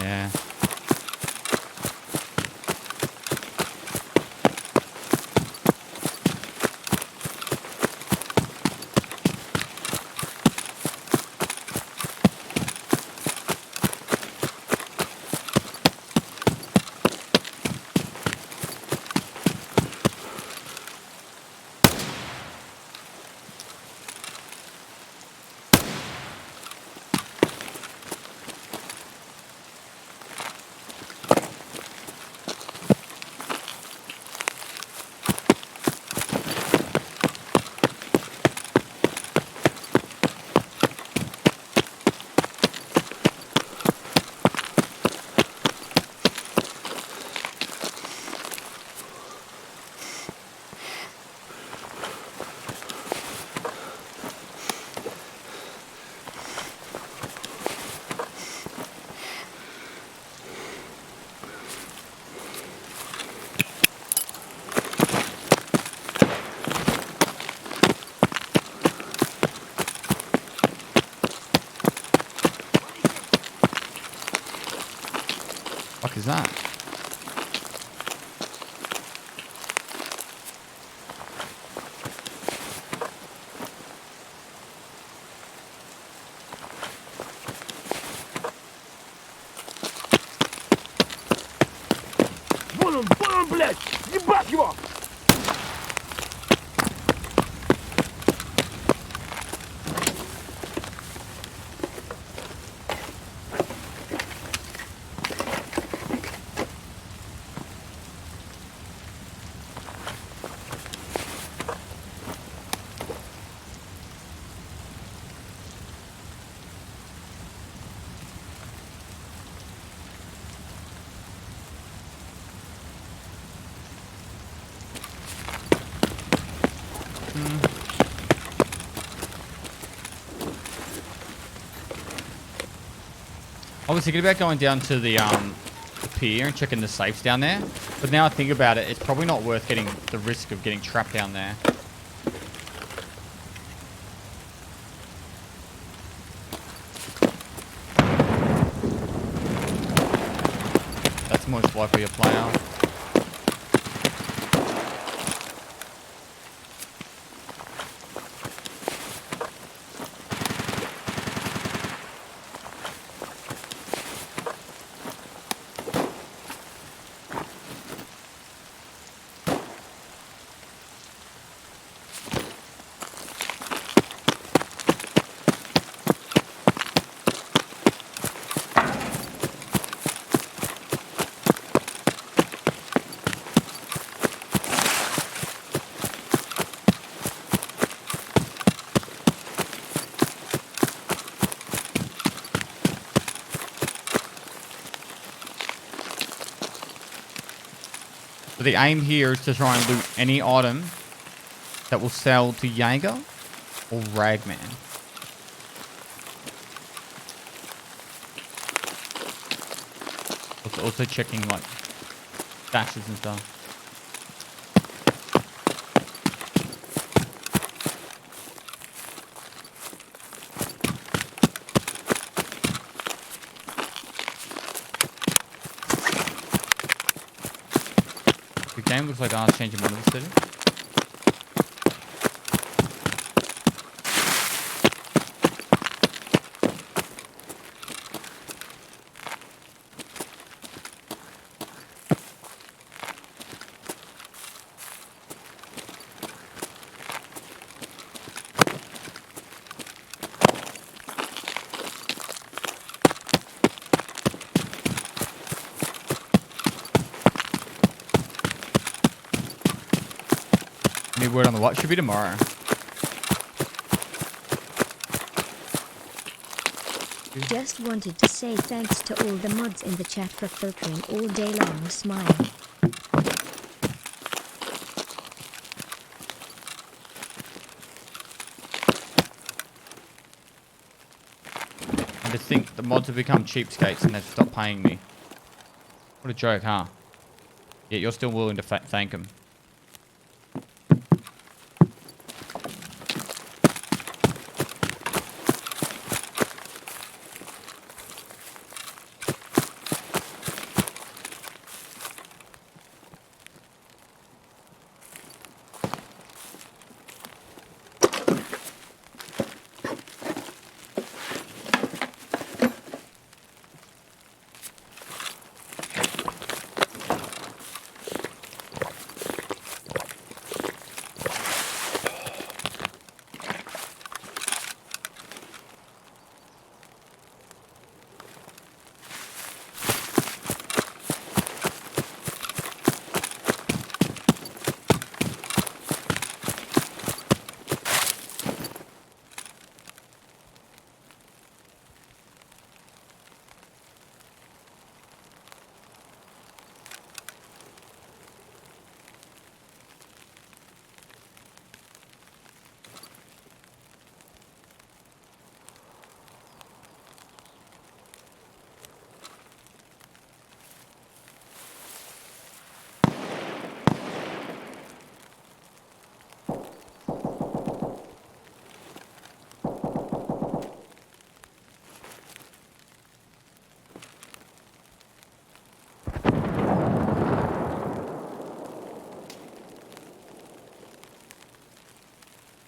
Yeah. Fuck is that? Вон он, блядь! Ебать его! I was thinking about going down to the pier and checking the safes down there, but now I think about it, it's probably not worth getting the risk of getting trapped down there. That's most likely a player. So the aim here is to try and loot any item that will sell to Jaeger or Ragman. Also checking like stashes and stuff. The game looks like ours changing one of the city. Any word on the what? Should be tomorrow. Just wanted to say thanks to all the mods in the chat for filtering all day long. Smile. And to think the mods have become cheapskates and they've stopped paying me. What a joke, huh? Yet you're still willing to thank them.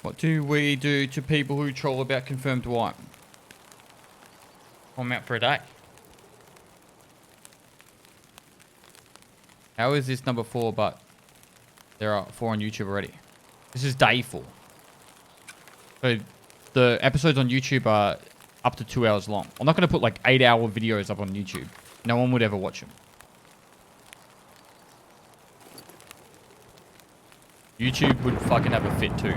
What do we do to people who troll about confirmed wipe? I'm out for a day. How is this number 4, but there are 4 on YouTube already? This is day 4. So the episodes on YouTube are up to 2 hours long. I'm not going to put like 8-hour videos up on YouTube. No one would ever watch them. YouTube would fucking have a fit too.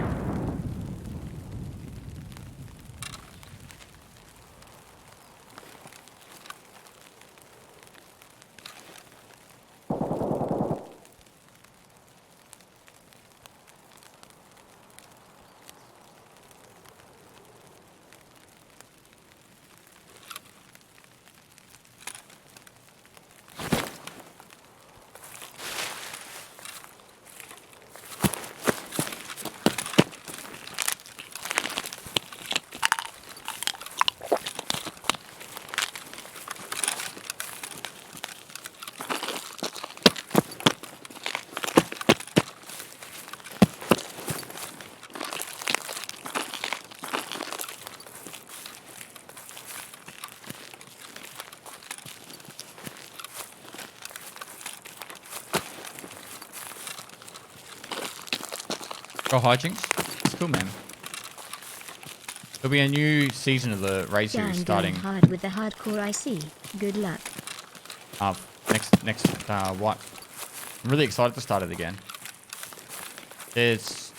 Go hijinks. It's cool, man. There'll be a new season of the raid series starting. Hard with the hardcore, I see. Good luck. Next what? I'm really excited to start it again. There's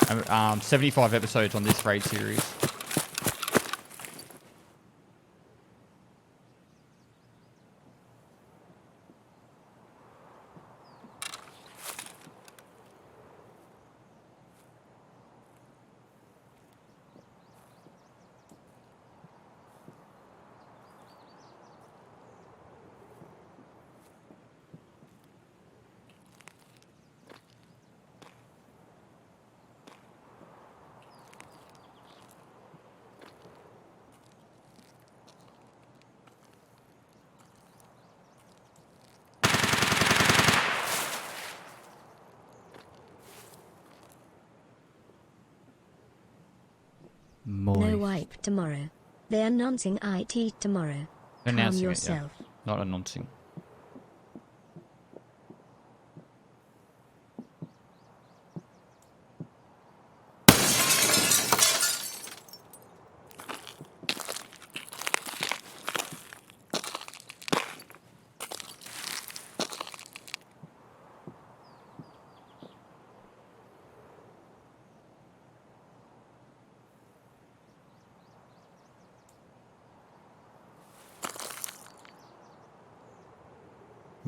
75 episodes on this raid series. No wipe tomorrow. They're announcing IT tomorrow. Calm yourself. Yeah. Not announcing.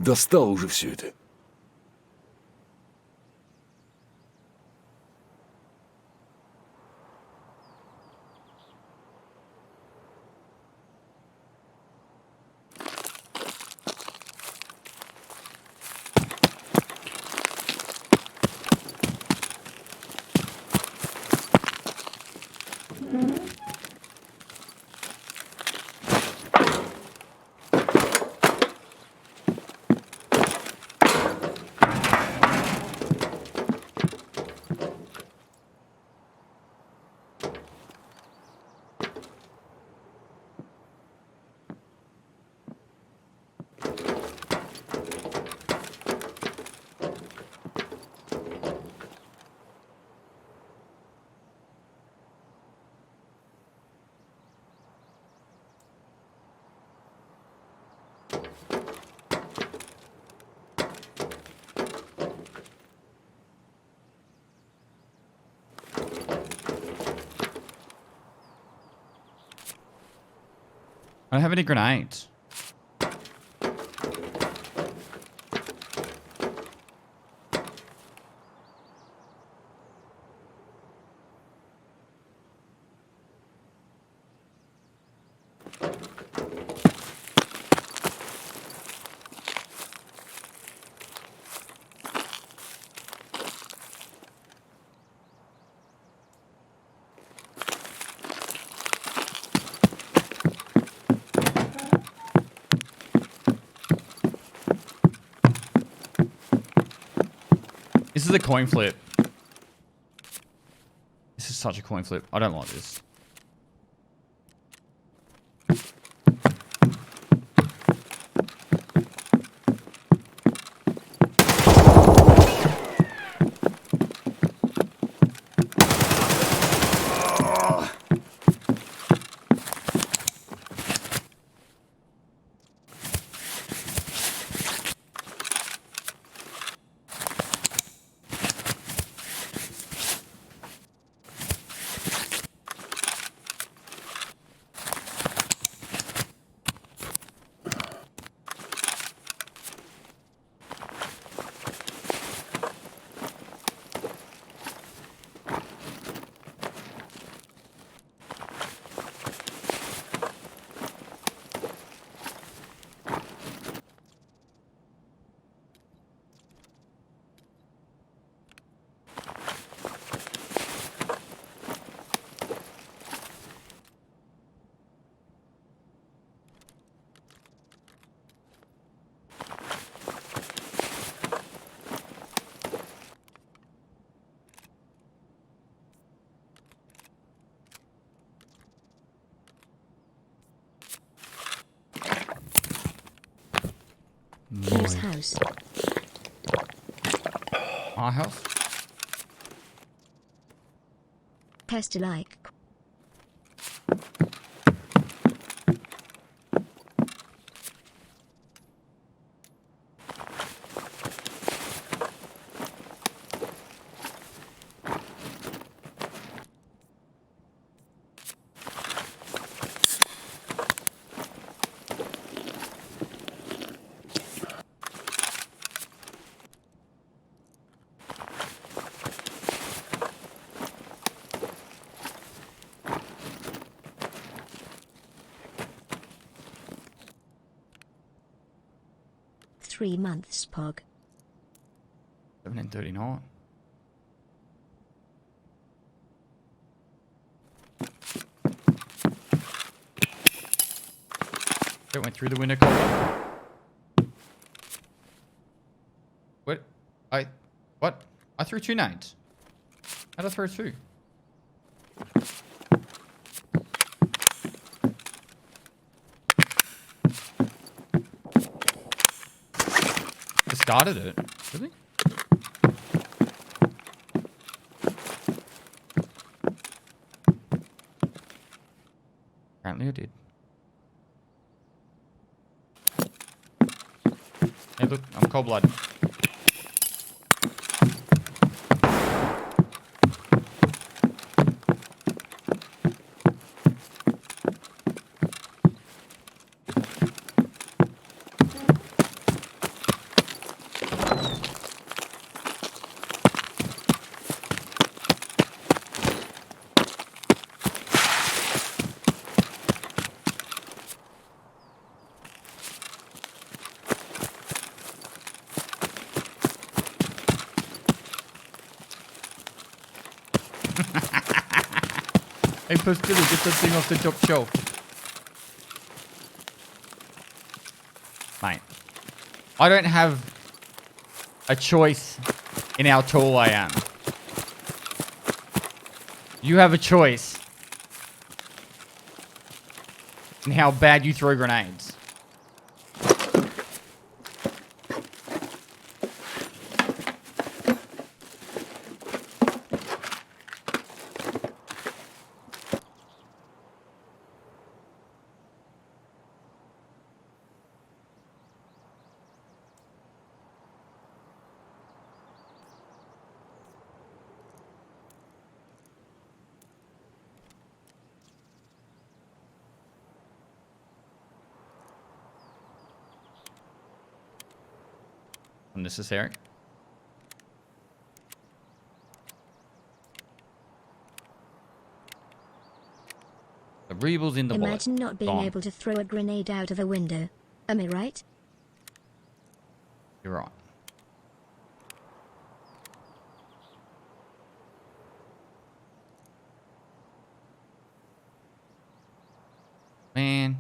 Достало уже все это. I don't have any grenades. This is a coin flip. This is such a coin flip. I don't like this. Whose house? My house? Pestily. Three months, Pog. 1739. It went through the window. What? What? I threw two nades. How'd I throw two? Started it. Really? Apparently I did. Hey, look, I'm cold-blooded. Hey, Pestily, get that thing off the top shelf. Mate, I don't have a choice in how tall I am. You have a choice in how bad you throw grenades. Unnecessary. The rebel's in the wallet. Imagine not being Gone. able to throw a grenade out of a window. Am I right? You're right. Man.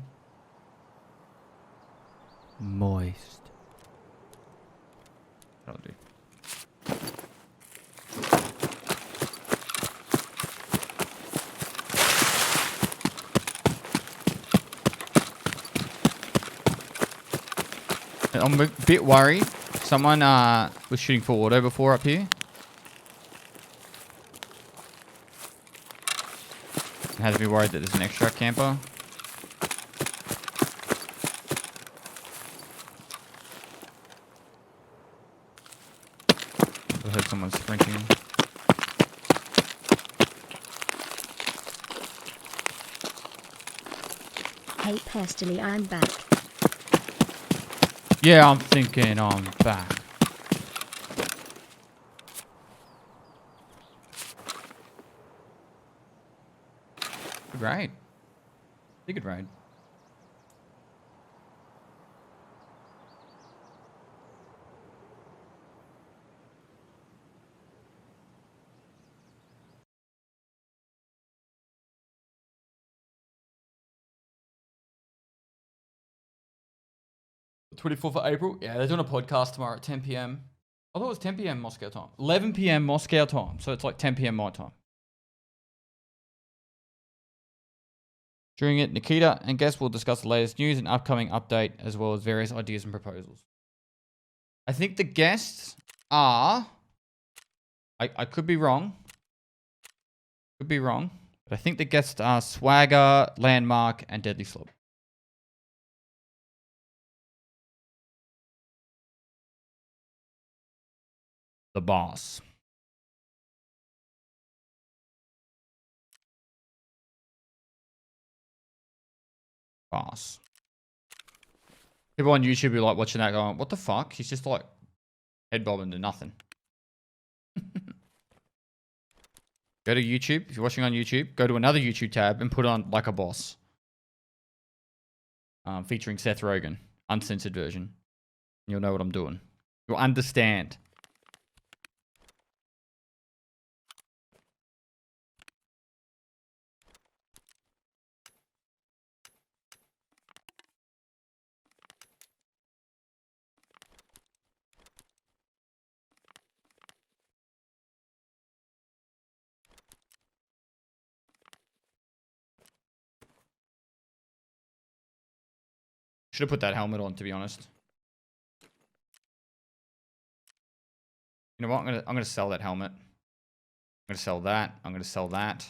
Moist. That'll do. I'm a bit worried. Someone was shooting for auto before up here. It has me worried that there's an extra camper. I heard someone sprinting. Hey Pestily, I'm back. Yeah, I'm thinking I'm back. Good raid. Pretty good raid. The 24th of April? Yeah, they're doing a podcast tomorrow at 10 p.m. I thought it was 10 p.m. Moscow time. 11 p.m. Moscow time. So it's like 10 p.m. my time. During it, Nikita and guests will discuss the latest news and upcoming update, as well as various ideas and proposals. I think the guests are... I could be wrong. Could be wrong. But I think the guests are Swagger, Landmark, and Deadly Slob. The boss. Boss. People on YouTube be like watching that going, what the fuck? He's just like head bobbing to nothing. Go to YouTube. If you're watching on YouTube, go to another YouTube tab and put on Like a Boss. Featuring Seth Rogen. Uncensored version. You'll know what I'm doing. You'll understand. Should have put that helmet on, to be honest. You know what? I'm gonna sell that helmet. I'm gonna sell that. I'm gonna sell that.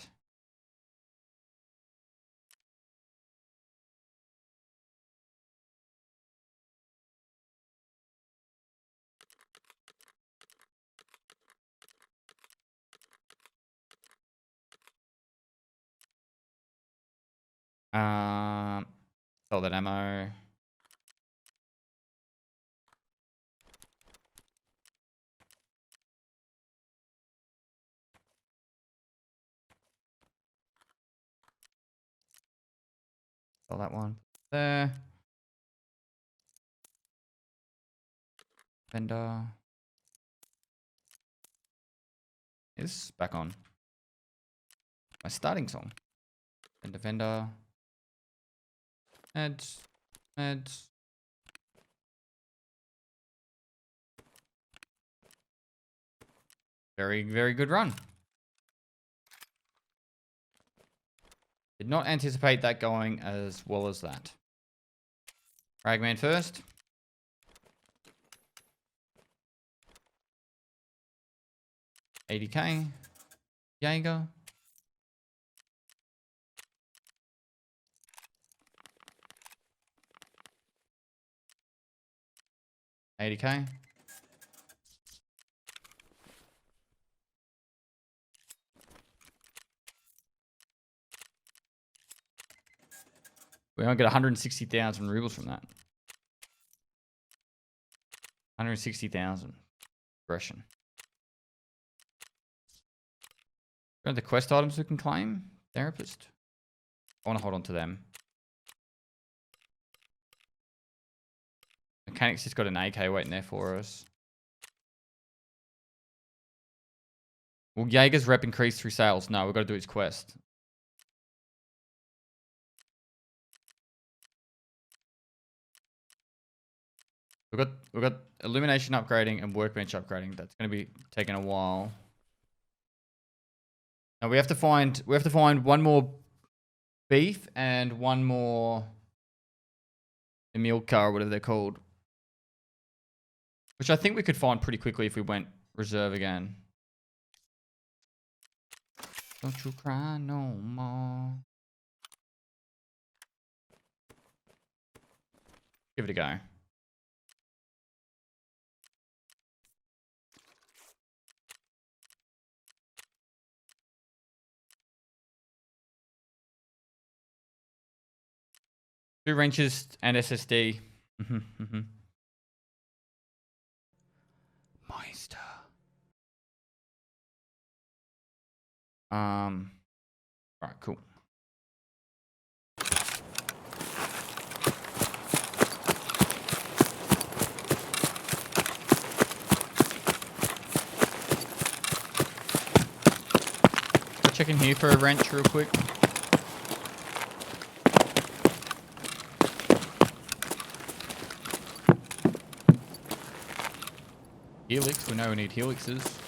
Sell that ammo. Sell that one. There. Vendor. Is back on. My starting song. And defender. Meds. Meds. Very, very good run. Did not anticipate that going as well as that. Ragman first. $80K. Jaeger. $80K. We don't get 160,000 rubles from that. 160,000. Aggression. Are the quest items we can claim? Therapist. I want to hold on to them. Mechanics just got an AK waiting there for us. Will Jaeger's rep increase through sales? No, we've got to do his quest. We've got illumination upgrading and workbench upgrading. That's going to be taking a while. Now we have to find one more beef and one more Emil car or whatever they're called. Which I think we could find pretty quickly if we went reserve again. Don't you cry no more. Give it a go. Two wrenches and SSD. Meister. Alright, cool. Check in here for a wrench real quick. Helix, we know we need helixes.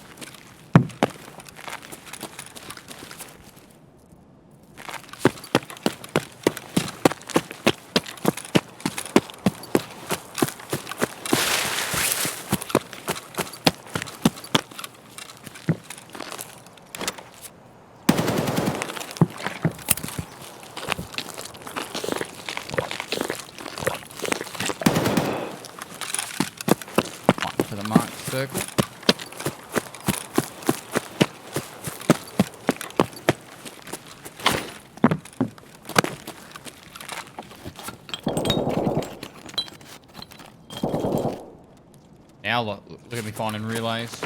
Circle. Now look at me finding relays.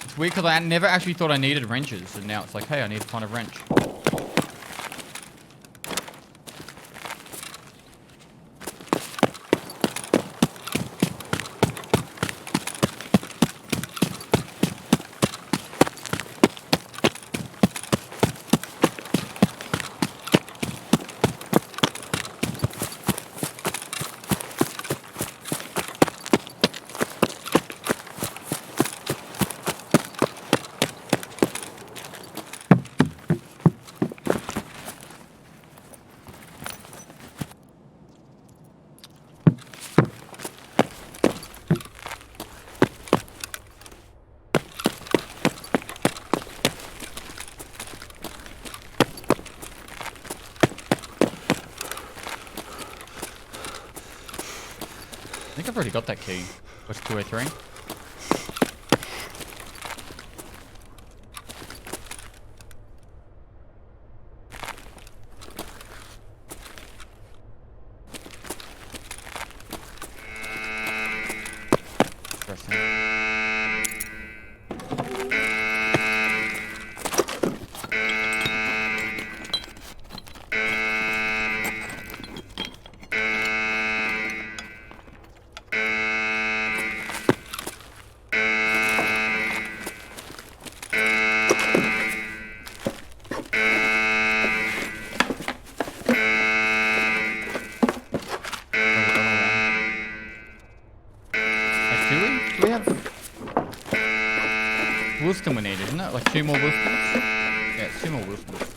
It's weird because I never actually thought I needed wrenches, and now it's like, hey, I need to find a wrench. I think I've already got that key. What's 203? Do we have Wilston we need, isn't it? Like 2 more Wilstons? Yeah, it's 2 more Wilstons.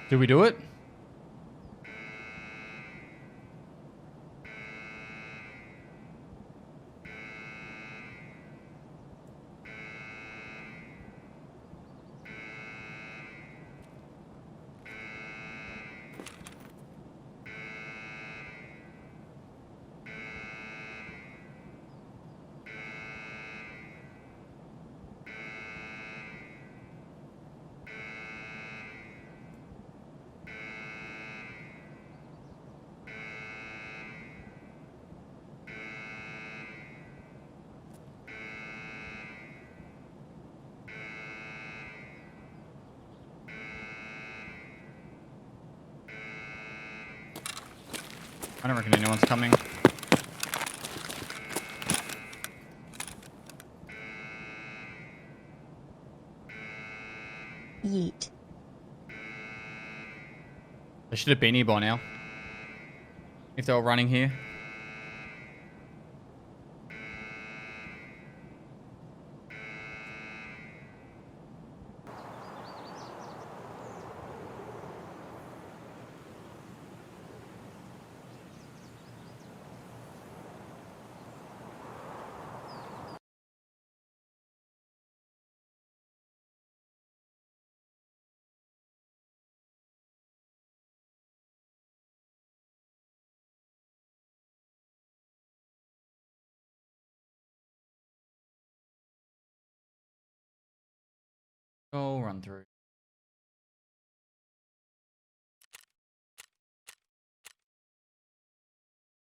Did we do it? I don't reckon anyone's coming. Yeet. They should have been here by now. If they were running here. Go run through.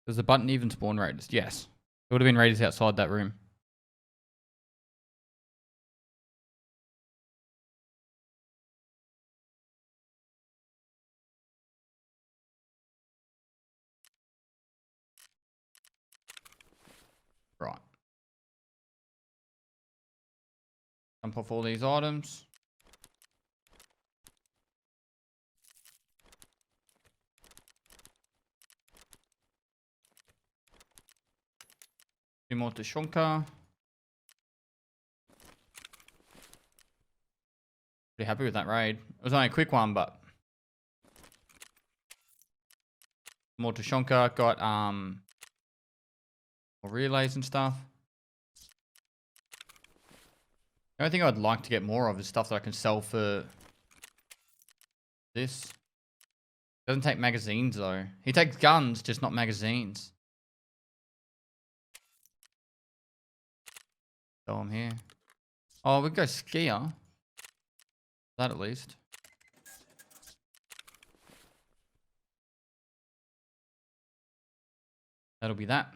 Does the button even spawn raiders? Yes. It would have been raiders outside that room. Right. Dump off all these items. Two more to Shonka. Pretty happy with that raid. It was only a quick one, but more to Shonka. Got more relays and stuff. The only thing I'd like to get more of is stuff that I can sell for this. Doesn't take magazines though. He takes guns, just not magazines. So I'm here. Oh, we go skier. That at least. That'll be that.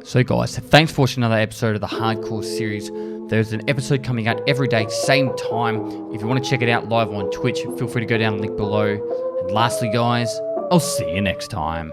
So guys, thanks for watching another episode of the Hardcore series. There's an episode coming out every day, same time. If you want to check it out live on Twitch, feel free to go down the link below. And lastly guys, I'll see you next time.